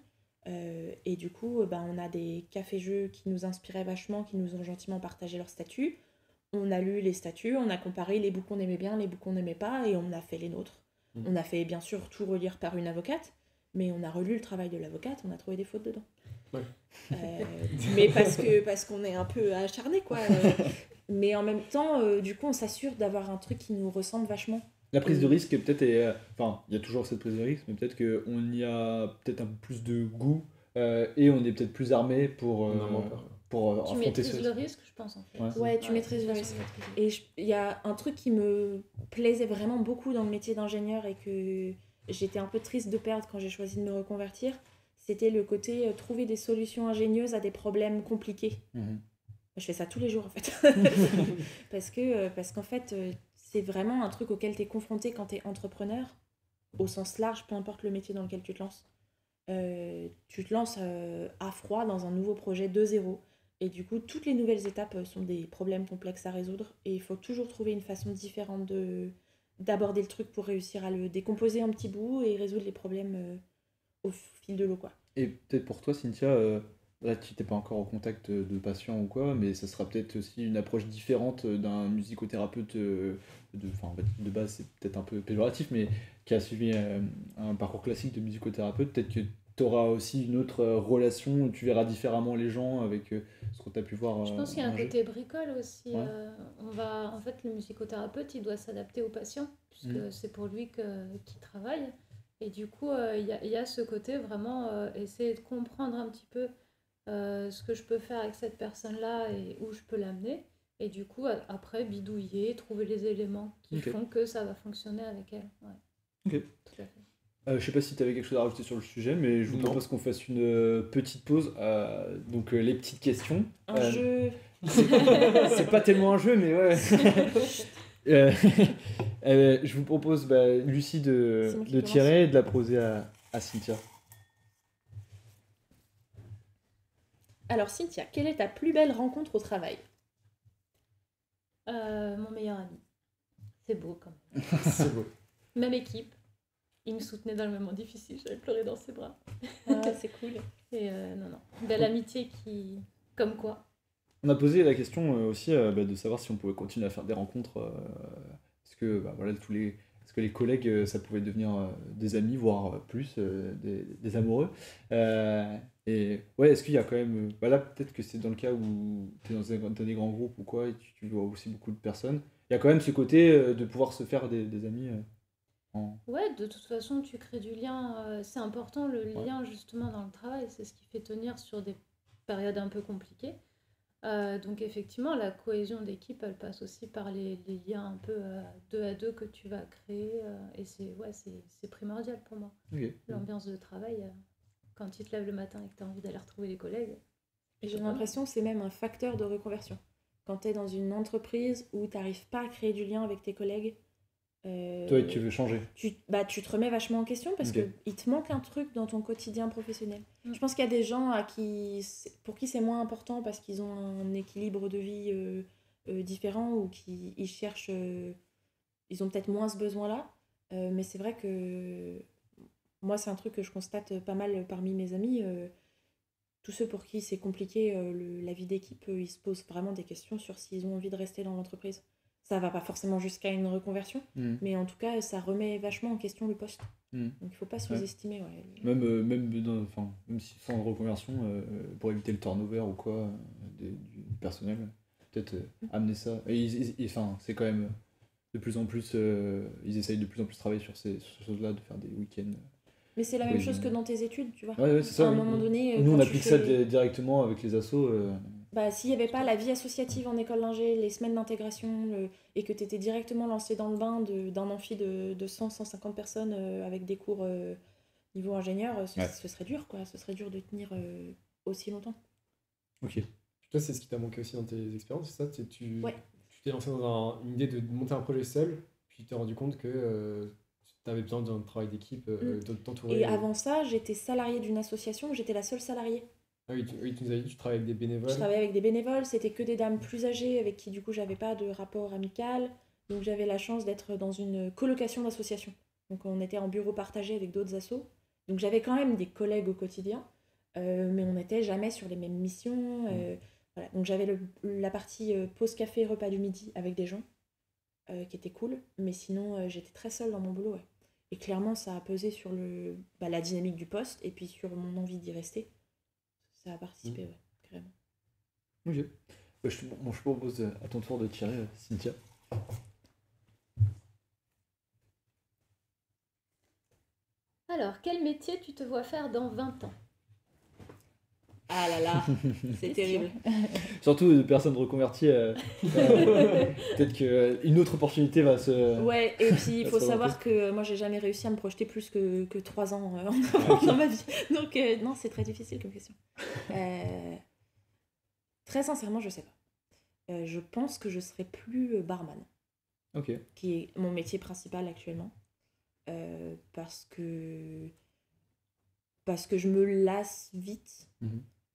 Et du coup, on a des cafés-jeux qui nous inspiraient vachement, qui nous ont gentiment partagé leurs statuts. On a lu les statuts, on a comparé les bouts qu'on aimait bien, les bouts qu'on n'aimait pas, et on a fait les nôtres. On a fait bien sûr tout relire par une avocate, mais on a relu le travail de l'avocate, on a trouvé des fautes dedans. Mais parce qu'on est un peu acharné, quoi. Mais en même temps, du coup, on s'assure d'avoir un truc qui nous ressemble vachement. La prise de risque, peut-être, enfin, il y a toujours cette prise de risque, mais peut-être qu'on y a peut-être un peu plus de goût et on est peut-être plus armé pour affronter ce risque. Tu maîtrises le risque, je pense, en fait. Ouais, tu maîtrises le risque. Et il y a un truc qui me plaisait vraiment beaucoup dans le métier d'ingénieur et que j'étais un peu triste de perdre quand j'ai choisi de me reconvertir, c'était le côté trouver des solutions ingénieuses à des problèmes compliqués. Je fais ça tous les jours en fait. parce qu'en fait, c'est vraiment un truc auquel tu es confronté quand tu es entrepreneur, au sens large, peu importe le métier dans lequel tu te lances. Tu te lances à froid dans un nouveau projet de zéro. Et du coup, toutes les nouvelles étapes sont des problèmes complexes à résoudre. Et il faut toujours trouver une façon différente d'aborder le truc pour réussir à le décomposer en petits bouts et résoudre les problèmes au fil de l'eau, quoi. Et peut-être pour toi, Cynthia, là tu n'es pas encore en contact de patients ou quoi, mais ça sera peut-être aussi une approche différente d'un musicothérapeute, enfin, en fait, de base c'est peut-être un peu péjoratif, mais qui a suivi un parcours classique de musicothérapeute. Peut-être que tu auras aussi une autre relation où tu verras différemment les gens avec ce qu'on t'a pu voir. Je pense qu'il y a un côté bricole aussi. Ouais. En fait, le musicothérapeute, il doit s'adapter au patient, puisque c'est pour lui qu'il travaille. Et du coup, il y a ce côté vraiment essayer de comprendre un petit peu ce que je peux faire avec cette personne-là et où je peux l'amener. Et du coup, après, bidouiller, trouver les éléments qui font que ça va fonctionner avec elle. Ouais. Ok. Tout à fait. Je sais pas si tu avais quelque chose à rajouter sur le sujet, mais je vous propose qu'on fasse une petite pause. Donc les petites questions. Un jeu. C'est pas tellement un jeu, mais ouais. Je vous propose, Lucie, de tirer et de la poser à Cynthia. Alors Cynthia, quelle est ta plus belle rencontre au travail? Mon meilleur ami. C'est beau quand même. C'est beau. Même équipe. Il me soutenait dans le moment difficile, j'avais pleuré dans ses bras. Ah, c'est cool. Et non. Belle amitié qui... Comme quoi. On a posé la question aussi de savoir si on pouvait continuer à faire des rencontres. Est-ce que, est-ce que les collègues, ça pouvait devenir des amis, voire plus, des amoureux. Et ouais, est-ce qu'il y a quand même... là, peut-être que c'est dans le cas où tu es dans des grands groupes ou quoi, et tu vois aussi beaucoup de personnes. Il y a quand même ce côté de pouvoir se faire des amis... Ouais, de toute façon, tu crées du lien. C'est important, le lien, justement, dans le travail. C'est ce qui fait tenir sur des périodes un peu compliquées. Donc, effectivement, la cohésion d'équipe, elle passe aussi par les liens un peu deux à deux que tu vas créer. Et c'est primordial pour moi. Okay. L'ambiance de travail, quand tu te lèves le matin et que tu as envie d'aller retrouver les collègues. Et j'ai l'impression que c'est même un facteur de reconversion. Quand tu es dans une entreprise où tu n'arrives pas à créer du lien avec tes collègues, toi, tu veux changer. Tu te remets vachement en question parce qu'il te manque un truc dans ton quotidien professionnel. Je pense qu'il y a des gens pour qui c'est moins important parce qu'ils ont un équilibre de vie différent ou qu'ils cherchent... ils ont peut-être moins ce besoin-là. Mais c'est vrai que moi, c'est un truc que je constate pas mal parmi mes amis. Tous ceux pour qui c'est compliqué, la vie d'équipe, ils se posent vraiment des questions sur s'ils ont envie de rester dans l'entreprise. Ça va pas forcément jusqu'à une reconversion, mais en tout cas, ça remet vachement en question le poste. Donc il faut pas sous-estimer. Ouais. Même si sans reconversion, pour éviter le turnover ou quoi, du personnel, peut-être amener ça. Et c'est quand même de plus en plus, ils essayent de plus en plus de travailler sur ces choses-là, de faire des week-ends. Mais c'est la même chose que dans tes études, tu vois. Ouais, c'est ça. À un moment donné, nous, on applique ça directement avec les assos. S'il n'y avait pas la vie associative en école d'ingé, les semaines d'intégration, et que tu étais directement lancé dans le bain d'un amphi de 100-150 personnes avec des cours niveau ingénieur, ce serait dur, quoi. Ce serait dur de tenir aussi longtemps. Ok. Toi, c'est ce qui t'a manqué aussi dans tes expériences, c'est ça? Tu t'es lancé dans une idée de monter un projet seul, puis tu t'es rendu compte que tu avais besoin d'un travail d'équipe, de t'entourer. Et avant ça, j'étais salariée d'une association, j'étais la seule salariée. Ah oui, tu nous avais dit que tu travaillais avec des bénévoles. Je travaillais avec des bénévoles, c'était que des dames plus âgées avec qui du coup j'avais pas de rapport amical. Donc j'avais la chance d'être dans une colocation d'associations. Donc on était en bureau partagé avec d'autres assos. Donc j'avais quand même des collègues au quotidien, mais on n'était jamais sur les mêmes missions. Voilà. Donc j'avais la partie pause café, repas du midi avec des gens qui était cool. Mais sinon j'étais très seule dans mon boulot. Ouais. Et clairement ça a pesé sur la dynamique du poste et puis sur mon envie d'y rester. Ça a participé, ouais, carrément. Ok. Je propose à ton tour de tirer, Cynthia. Alors, quel métier tu te vois faire dans 20 ans? Ah là là, c'est terrible. Surtout de personnes reconverties, peut-être qu'une autre opportunité va se... Ouais, et puis il faut savoir que moi j'ai jamais réussi à me projeter plus que 3 ans en avant dans ma vie. Donc non, c'est très difficile comme question. Très sincèrement, je sais pas. Je pense que je serai plus barman. Ok. Qui est mon métier principal actuellement. Parce que je me lasse vite.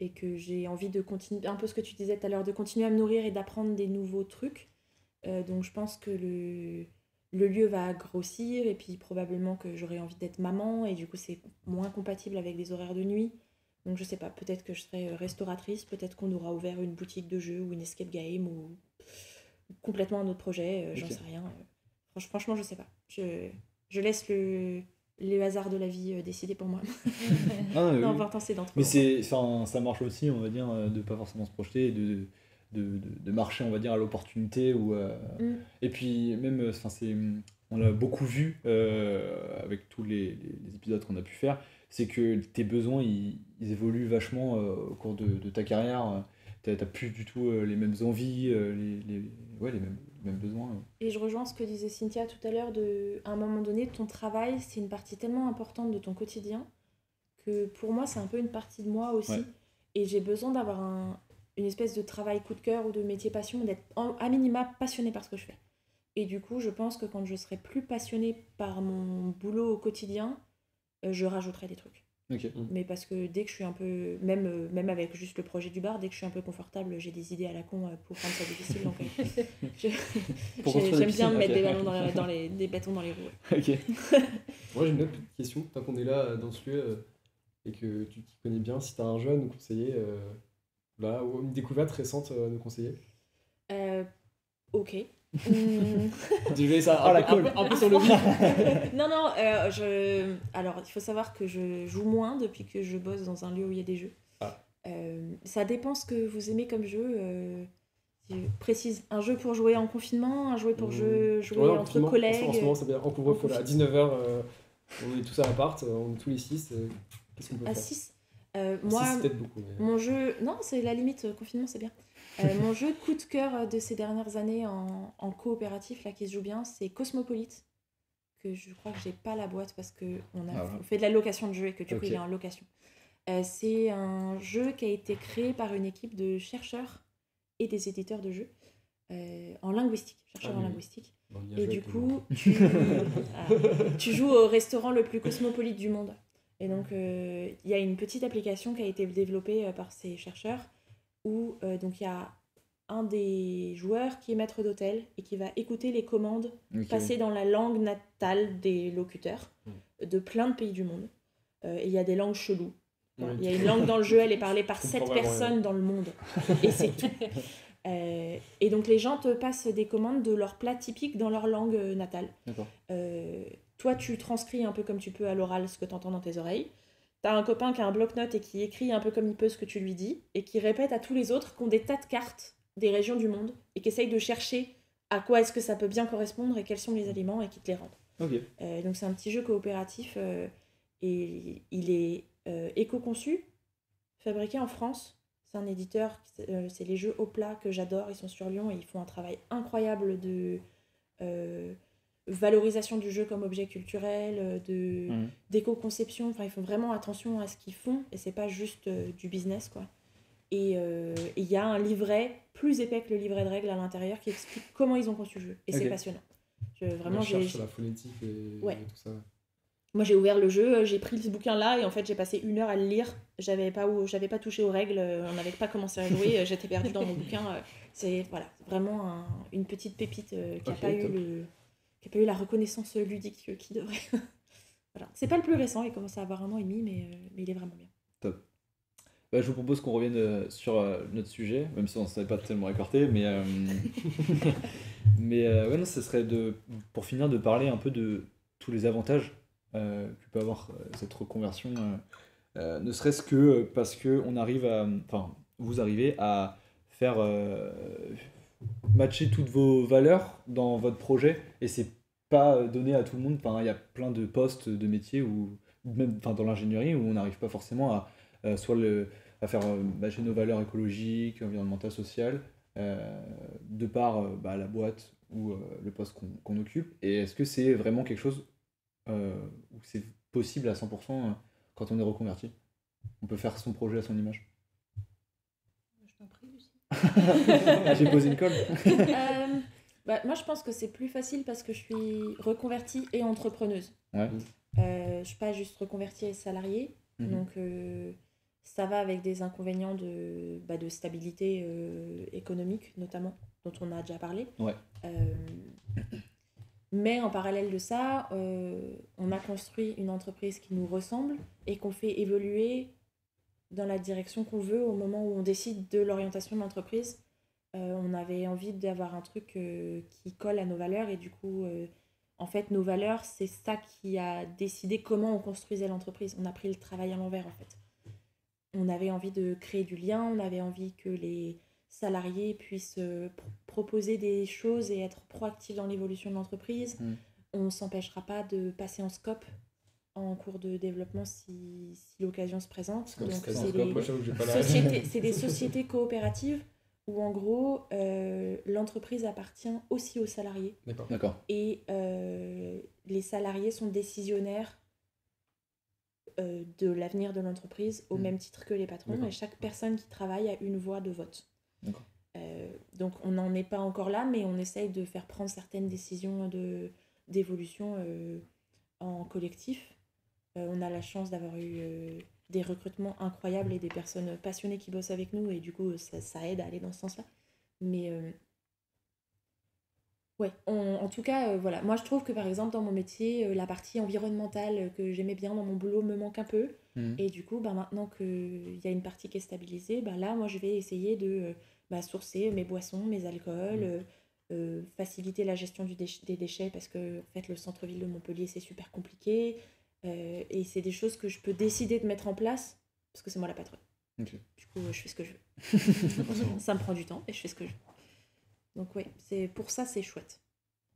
et que j'ai envie de continuer, un peu ce que tu disais tout à l'heure, de continuer à me nourrir et d'apprendre des nouveaux trucs. Donc je pense que le lieu va grossir et puis probablement que j'aurai envie d'être maman et du coup c'est moins compatible avec des horaires de nuit. Donc je sais pas, peut-être que je serai restauratrice, peut-être qu'on aura ouvert une boutique de jeux ou une escape game ou complètement un autre projet, j'en sais rien. Franchement, je sais pas. Je laisse le hasard de la vie décider pour moi. Non, on va tenter d'entre mais ça marche aussi, on va dire, de pas forcément se projeter, de marcher, on va dire, à l'opportunité. Et puis même, on l'a beaucoup vu avec tous les épisodes qu'on a pu faire, c'est que tes besoins, ils évoluent vachement au cours de ta carrière. T'as plus du tout les mêmes envies, les mêmes besoins. Et je rejoins ce que disait Cynthia tout à l'heure, à un moment donné, ton travail, c'est une partie tellement importante de ton quotidien que pour moi, c'est un peu une partie de moi aussi. Ouais. Et j'ai besoin d'avoir une espèce de travail coup de cœur ou de métier passion, d'être à minima passionnée par ce que je fais. Et du coup, je pense que quand je serai plus passionnée par mon boulot au quotidien, je rajouterai des trucs. Okay. Mais parce que dès que je suis un peu, même avec juste le projet du bar, dès que je suis un peu confortable, j'ai des idées à la con pour rendre ça difficile. Donc j'aime bien me mettre des ballons des bâtons dans les roues. Okay. Moi j'ai une autre petite question, tant qu'on est là dans ce lieu et que tu t'y connais bien, si tu as un jeune conseiller, ou une découverte récente à nous conseiller. Ok. Désolé, ça un peu sur le vif. Non, alors il faut savoir que je joue moins depuis que je bosse dans un lieu où il y a des jeux. Ça dépend ce que vous aimez comme jeu. Je précise, un jeu pour jouer en confinement, un jeu pour jouer entre collègues. En ce moment, c'est bien. En couvre-feu, à 19h, on est tous à l'appart, on est tous les 6. Qu'est-ce qu'on peut faire ? À 6 moi, c'est peut-être beaucoup. Mais... Mon jeu... Non, c'est la limite, confinement, c'est bien. Mon jeu coup de cœur de ces dernières années en coopératif, là, qui se joue bien, c'est Cosmopolite, que je crois que j'ai pas la boîte parce qu'on fait de la location de jeux et que du coup, il est en location. C'est un jeu qui a été créé par une équipe de chercheurs et des éditeurs de jeux en linguistique, en linguistique. Et du coup, tu joues au restaurant le plus cosmopolite du monde. Et donc, il y a une petite application qui a été développée par ces chercheurs où donc il y a un des joueurs qui est maître d'hôtel et qui va écouter les commandes passer dans la langue natale des locuteurs de plein de pays du monde. Et il y a des langues cheloues. Il y a une langue dans le jeu, elle est parlée par 7 personnes dans le monde. Et c'est tout. Et donc les gens te passent des commandes de leurs plats typiques dans leur langue natale. Toi, tu transcris un peu comme tu peux à l'oral ce que tu entends dans tes oreilles. T'as un copain qui a un bloc-notes et qui écrit un peu comme il peut ce que tu lui dis et qui répète à tous les autres qui ont des tas de cartes des régions du monde et qui essayent de chercher à quoi est-ce que ça peut bien correspondre et quels sont les aliments et qui te les rendent. Donc c'est un petit jeu coopératif et il est éco-conçu, fabriqué en France. C'est un éditeur, c'est les jeux Opla que j'adore, ils sont sur Lyon et ils font un travail incroyable de valorisation du jeu comme objet culturel, d'éco-conception. Enfin, ils font vraiment attention à ce qu'ils font et c'est pas juste du business, quoi. Et il y a un livret plus épais que le livret de règles à l'intérieur qui explique comment ils ont conçu le jeu et c'est passionnant. Vraiment, j'ai sur la phonétique et tout ça. Moi j'ai ouvert le jeu, j'ai pris ce bouquin là et en fait j'ai passé 1 heure à le lire. J'avais pas touché aux règles, on n'avait pas commencé à jouer, j'étais perdue dans mon bouquin. C'est vraiment une petite pépite qui n'a pas eu la reconnaissance ludique qui devrait. Voilà. C'est pas le plus récent, il commence à avoir 1 an et demi, mais il est vraiment bien. Top. Je vous propose qu'on revienne sur notre sujet, même si on ne s'est pas tellement écarté, mais ce serait pour finir de parler un peu de tous les avantages que peut avoir cette reconversion, ne serait-ce que parce que vous arrivez à faire matcher toutes vos valeurs dans votre projet et c'est pas donné à tout le monde. Il y a plein de postes de métiers ou même dans l'ingénierie où on n'arrive pas forcément à à faire matcher nos valeurs écologiques, environnementales, sociales de par la boîte ou le poste qu'on occupe. Et est-ce que c'est vraiment quelque chose où c'est possible à 100% quand on est reconverti? On peut faire son projet à son image. Je t'en prie, Lucie. J'ai posé une colle. Moi, je pense que c'est plus facile parce que je suis reconvertie et entrepreneuse. Ouais. Je suis pas juste reconvertie et salariée. Donc, Ça va avec des inconvénients de stabilité économique, notamment, dont on a déjà parlé. Ouais. Mais en parallèle de ça, on a construit une entreprise qui nous ressemble et qu'on fait évoluer dans la direction qu'on veut au moment où on décide de l'orientation de l'entreprise. On avait envie d'avoir un truc qui colle à nos valeurs et du coup, en fait, nos valeurs, c'est ça qui a décidé comment on construisait l'entreprise. On a pris le travail à l'envers, en fait. On avait envie de créer du lien, on avait envie que les salariés puissent proposer des choses et être proactifs dans l'évolution de l'entreprise. On ne s'empêchera pas de passer en scope en cours de développement si l'occasion se présente. Donc, c'est des sociétés coopératives où en gros l'entreprise appartient aussi aux salariés. D'accord. Et les salariés sont décisionnaires de l'avenir de l'entreprise au même titre que les patrons. D'accord. Et chaque personne qui travaille a une voix de vote. D'accord. Donc on n'en est pas encore là, mais on essaye de faire prendre certaines décisions d'évolution en collectif. On a la chance d'avoir eu des recrutements incroyables et des personnes passionnées qui bossent avec nous, et du coup ça aide à aller dans ce sens-là. Mais ouais, en tout cas, voilà. Moi je trouve que par exemple dans mon métier, la partie environnementale que j'aimais bien dans mon boulot me manque un peu. Et du coup, maintenant qu'il y a une partie qui est stabilisée, là moi je vais essayer de sourcer mes boissons, mes alcools, faciliter la gestion des déchets parce que en fait, le centre-ville de Montpellier c'est super compliqué. Et c'est des choses que je peux décider de mettre en place parce que c'est moi la patronne. Okay. Du coup, je fais ce que je veux. Ça me prend du temps et je fais ce que je veux. Donc ouais, pour ça c'est chouette.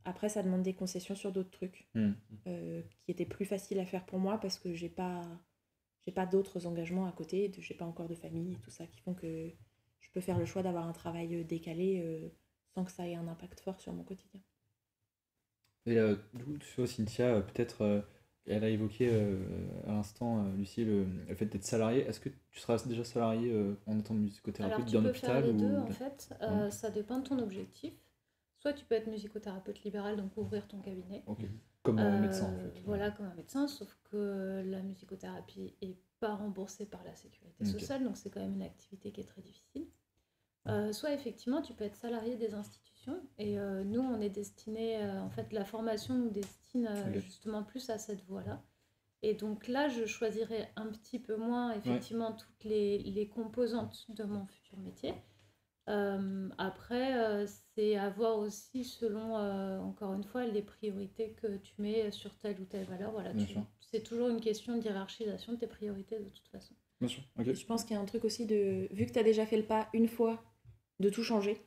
Après, ça demande des concessions sur d'autres trucs qui étaient plus faciles à faire pour moi parce que j'ai pas d'autres engagements à côté, j'ai pas encore de famille et tout ça qui font que je peux faire le choix d'avoir un travail décalé sans que ça ait un impact fort sur mon quotidien. Et du coup, tu vois, Cynthia, peut-être, elle a évoqué à l'instant, Lucie, le fait d'être salariée. Est-ce que tu seras déjà salariée en étant musicothérapeute d'un hôpital? Alors, tu peux faire les deux, en fait. Ça dépend de ton objectif. Soit tu peux être musicothérapeute libéral, donc ouvrir ton cabinet. Okay. Comme un médecin, en fait. Voilà, comme un médecin, sauf que la musicothérapie n'est pas remboursée par la sécurité sociale, donc c'est quand même une activité qui est très difficile. Soit effectivement, tu peux être salarié des institutions, et nous, on est destiné, en fait, la formation nous destine justement plus à cette voie-là. Et donc là, je choisirais un petit peu moins, effectivement, toutes les composantes de mon futur métier. Après, c'est à voir aussi selon, encore une fois, les priorités que tu mets sur telle ou telle valeur. Voilà, c'est toujours une question d'hierarchisation de tes priorités de toute façon. Bien sûr. Okay. Je pense qu'il y a un truc aussi vu que tu as déjà fait le pas une fois, de tout changer.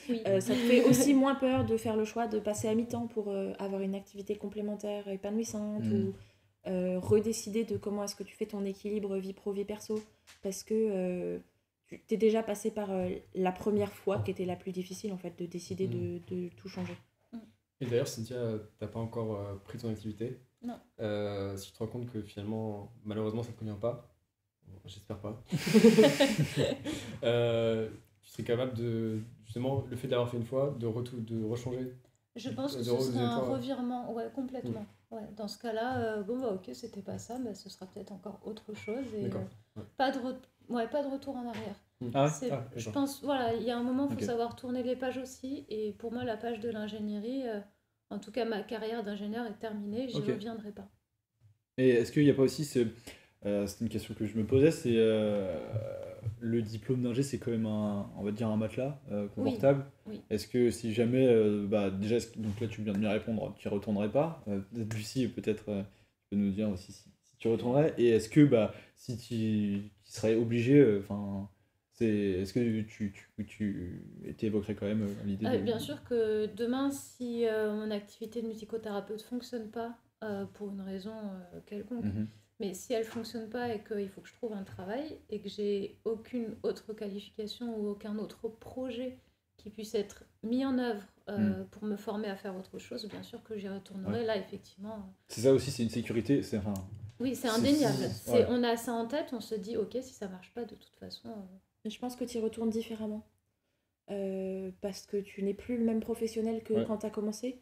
Oui. Ça te fait aussi moins peur de faire le choix de passer à mi-temps pour avoir une activité complémentaire épanouissante ou redécider de comment est-ce que tu fais ton équilibre vie pro, vie perso. Parce que tu t'es déjà passé par la première fois qui était la plus difficile en fait, de décider de tout changer. Et d'ailleurs, Cynthia, t'as pas encore pris ton activité. Non. Si tu te rends compte que finalement, malheureusement, ça te convient pas, j'espère pas, tu serais capable de, justement, le fait d'avoir fait une fois, de rechanger. Je pense que ce serait un revirement, ouais, complètement. Ouais, dans ce cas-là, ok, c'était pas ça, mais ce sera peut-être encore autre chose. Et pas de retour en arrière. Je pense, voilà, il y a un moment, il faut savoir tourner les pages aussi. Et pour moi, la page de l'ingénierie, en tout cas, ma carrière d'ingénieur est terminée, je n'y reviendrai pas. Et est-ce qu'il n'y a pas aussi c'est une question que je me posais, c'est le diplôme d'ingé, c'est quand même on va dire un matelas confortable. Oui. Est-ce que si jamais, déjà, donc là tu viens de me répondre, tu n'y retournerais pas. Lucie, peut-être, tu peux nous dire aussi si tu retournerais. Et est-ce que si tu serais obligé, est-ce que tu évoquerais quand même l'idée de... Bien sûr que demain, si mon activité de musicothérapeute ne fonctionne pas pour une raison quelconque, mais si elle ne fonctionne pas et qu'il faut que je trouve un travail et que j'ai aucune autre qualification ou aucun autre projet qui puisse être mis en œuvre pour me former à faire autre chose, bien sûr que j'y retournerai. Là, effectivement... C'est ça aussi, c'est une sécurité. Oui, c'est indéniable. On a ça en tête, on se dit, ok, si ça ne marche pas, de toute façon... Je pense que tu y retournes différemment. Parce que tu n'es plus le même professionnel que quand tu as commencé.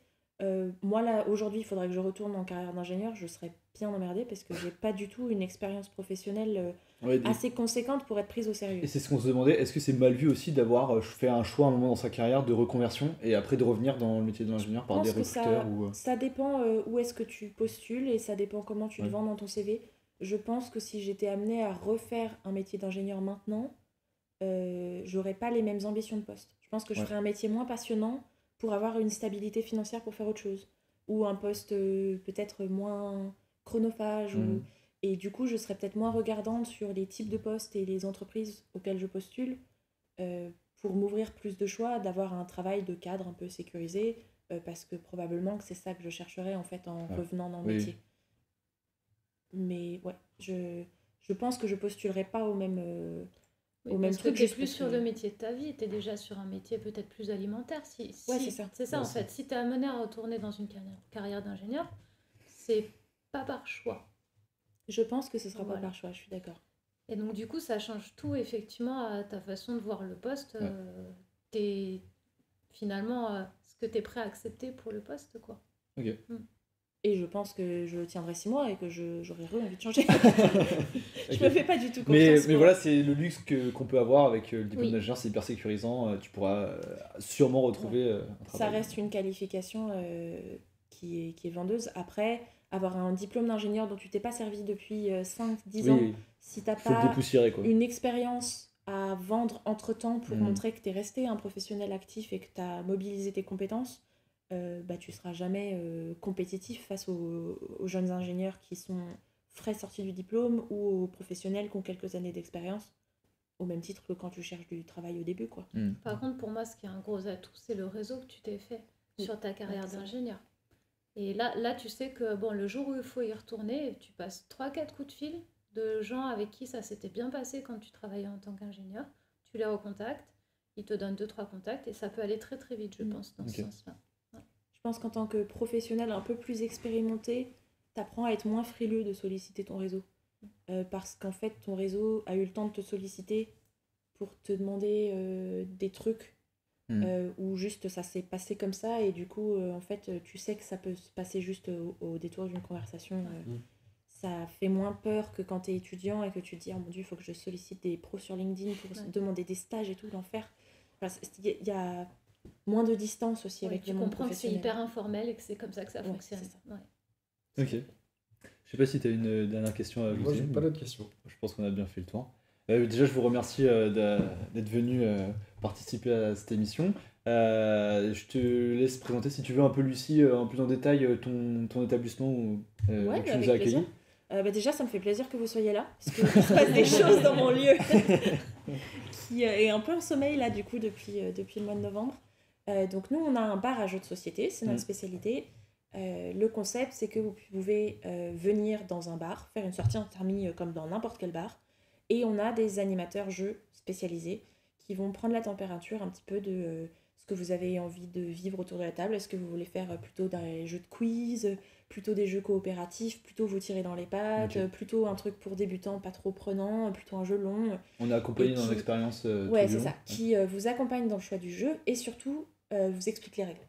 Moi, là, aujourd'hui, il faudrait que je retourne en carrière d'ingénieur. Je serais bien emmerdée parce que j'ai pas du tout une expérience professionnelle assez conséquente pour être prise au sérieux. Et c'est ce qu'on se demandait, est-ce que c'est mal vu aussi d'avoir fait un choix à un moment dans sa carrière de reconversion et après de revenir dans le métier de l'ingénieur par des recruteurs ça dépend où est-ce que tu postules et ça dépend comment tu te vends dans ton CV. Je pense que si j'étais amenée à refaire un métier d'ingénieur maintenant, j'aurais pas les mêmes ambitions de poste. Je pense que je ferais un métier moins passionnant pour avoir une stabilité financière pour faire autre chose. Ou un poste peut-être moins chronophage. Et du coup, je serais peut-être moins regardante sur les types de postes et les entreprises auxquelles je postule pour m'ouvrir plus de choix, d'avoir un travail de cadre un peu sécurisé parce que probablement que c'est ça que je chercherais en fait en revenant dans le métier. Mais ouais, je pense que je postulerai pas au même... au même truc, tu es plus sur le métier de ta vie, tu es déjà sur un métier peut-être plus alimentaire. Ouais, c'est ça. C'est ça en fait. Si tu es amené à retourner dans une carrière d'ingénieur, c'est pas par choix. Je pense que ce sera pas par choix, je suis d'accord. Et donc du coup, ça change tout effectivement à ta façon de voir le poste. T'es finalement ce que tu es prêt à accepter pour le poste, quoi. Ok. Et je pense que je tiendrai 6 mois et que j'aurai envie de changer. Je me fais pas du tout confiance. Mais voilà, c'est le luxe qu'on peut avoir avec le diplôme d'ingénieur, c'est hyper sécurisant. Tu pourras sûrement retrouver un travail. Ça reste une qualification qui est vendeuse. Après, avoir un diplôme d'ingénieur dont tu t'es pas servi depuis 5-10 ans, si t'as pas une expérience à vendre entre-temps pour montrer que tu es resté un professionnel actif et que tu as mobilisé tes compétences, tu seras jamais compétitif face aux jeunes ingénieurs qui sont frais sortis du diplôme ou aux professionnels qui ont quelques années d'expérience, au même titre que quand tu cherches du travail au début, quoi. Par contre, pour moi, ce qui est un gros atout, c'est le réseau que tu t'es fait sur ta carrière d'ingénieur. Et là, tu sais que le jour où il faut y retourner, tu passes 3-4 coups de fil de gens avec qui ça s'était bien passé quand tu travaillais en tant qu'ingénieur. Tu les recontactes, ils te donnent 2-3 contacts et ça peut aller très très vite, je pense, dans ce sens-là. Je pense qu'en tant que professionnel un peu plus expérimenté, t'apprends à être moins frileux de solliciter ton réseau. Parce qu'en fait, ton réseau a eu le temps de te solliciter pour te demander des trucs ou juste ça s'est passé comme ça et du coup, en fait, tu sais que ça peut se passer juste au détour d'une conversation. Ça fait moins peur que quand t'es étudiant et que tu te dis « Oh mon Dieu, il faut que je sollicite des pros sur LinkedIn pour demander des stages et tout, l'enfer. » Il y a moins de distance aussi avec le monde professionnel. Tu comprends que c'est hyper informel et que c'est comme ça que ça fonctionne. Ok. Je sais pas si tu as une dernière question à ajouter. Moi, j'ai pas d'autres questions. Je pense qu'on a bien fait le tour. Déjà, je vous remercie d'être venu participer à cette émission. Je te laisse présenter, si tu veux, un peu, Lucie, en plus en détail, ton établissement où tu nous as accueillis. Déjà, ça me fait plaisir que vous soyez là, parce qu'il se passe des choses dans mon lieu qui est un peu en sommeil, là, du coup, depuis le mois de novembre. Donc, nous, on a un bar à jeux de société, c'est notre spécialité. Le concept, c'est que vous pouvez venir dans un bar, faire une sortie intermis comme dans n'importe quel bar, et on a des animateurs jeux spécialisés qui vont prendre la température un petit peu de ce que vous avez envie de vivre autour de la table. Est-ce que vous voulez faire plutôt des jeux de quiz, plutôt des jeux coopératifs, plutôt vous tirer dans les pattes, plutôt un truc pour débutants pas trop prenant, plutôt un jeu long. On est accompagné dans l'expérience ouais, c'est ça, qui vous accompagne dans le choix du jeu et surtout vous explique les règles.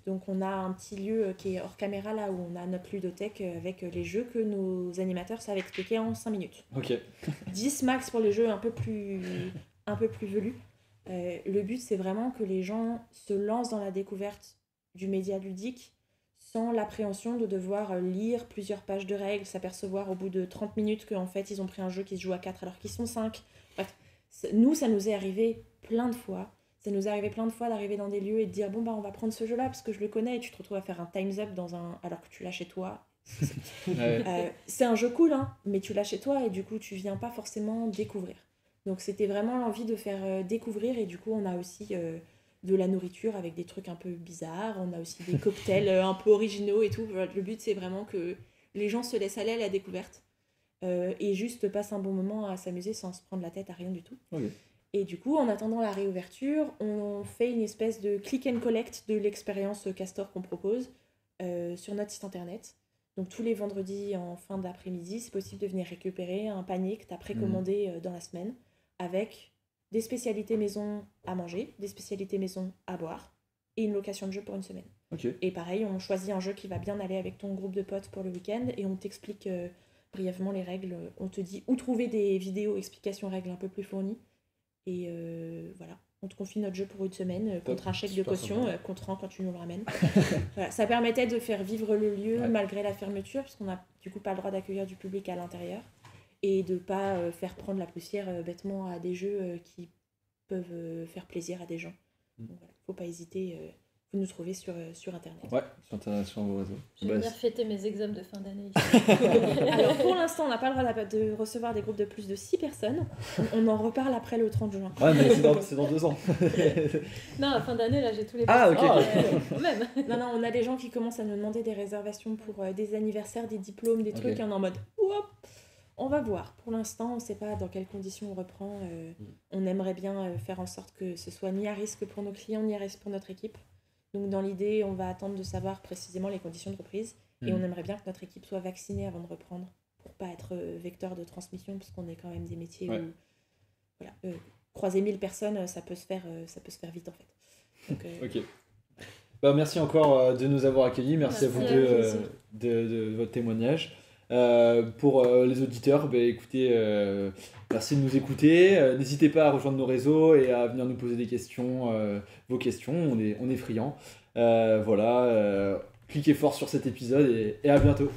Donc on a un petit lieu qui est hors caméra là où on a notre ludothèque avec les jeux que nos animateurs savent expliquer en 5 minutes. 10 max pour les jeux un peu plus velus. Le but c'est vraiment que les gens se lancent dans la découverte du média ludique sans l'appréhension de devoir lire plusieurs pages de règles, s'apercevoir au bout de 30 minutes qu'en fait ils ont pris un jeu qui se joue à 4 alors qu'ils sont 5. Bref, nous ça nous est arrivé plein de fois. Ça nous est arrivé plein de fois d'arriver dans des lieux et de dire on va prendre ce jeu-là parce que je le connais et tu te retrouves à faire un Time's Up alors que tu l'as chez toi. C'est un jeu cool, hein, mais tu l'as chez toi et du coup tu viens pas forcément découvrir. Donc c'était vraiment l'envie de faire découvrir et du coup on a aussi de la nourriture avec des trucs un peu bizarres, on a aussi des cocktails un peu originaux et tout. Le but c'est vraiment que les gens se laissent aller à la découverte et juste passent un bon moment à s'amuser sans se prendre la tête à rien du tout. Et du coup, en attendant la réouverture, on fait une espèce de click and collect de l'expérience Castor qu'on propose sur notre site internet. Donc tous les vendredis en fin d'après-midi, c'est possible de venir récupérer un panier que tu as précommandé dans la semaine avec des spécialités maison à manger, des spécialités maison à boire et une location de jeu pour une semaine. Ok. Et pareil, on choisit un jeu qui va bien aller avec ton groupe de potes pour le week-end et on t'explique brièvement les règles. On te dit où trouver des vidéos explications règles un peu plus fournies. Et voilà, on te confie notre jeu pour une semaine contre un chèque de caution qu'on te rend quand tu nous le ramènes. Voilà, ça permettait de faire vivre le lieu malgré la fermeture, parce qu'on n'a du coup pas le droit d'accueillir du public à l'intérieur. Et de faire prendre la poussière bêtement à des jeux qui peuvent faire plaisir à des gens. Donc voilà, faut pas hésiter, vous nous trouvez sur internet. Ouais, sur vos réseaux. Je vais venir fêter mes examens de fin d'année. Alors pour l'instant, on n'a pas le droit de recevoir des groupes de plus de 6 personnes. On en reparle après le 30 juin. Ouais, mais c'est dans 2 ans. Non, à fin d'année, là, j'ai tous les Ah, ok. quand même. Non, on a des gens qui commencent à nous demander des réservations pour des anniversaires, des diplômes, des trucs, et on est en mode hop. On va voir. Pour l'instant, on ne sait pas dans quelles conditions on reprend. On aimerait bien faire en sorte que ce soit ni à risque pour nos clients, ni à risque pour notre équipe. Donc dans l'idée, on va attendre de savoir précisément les conditions de reprise. Et on aimerait bien que notre équipe soit vaccinée avant de reprendre, pour pas être vecteur de transmission, parce qu'on est quand même des métiers où croiser 1000 personnes, ça peut se faire vite en fait. Donc, Ok. Merci encore de nous avoir accueillis. Merci à vous deux de votre témoignage. Pour les auditeurs, écoutez, merci de nous écouter. N'hésitez pas à rejoindre nos réseaux et à venir nous poser des questions, vos questions. On est friands. Cliquez fort sur cet épisode et à bientôt.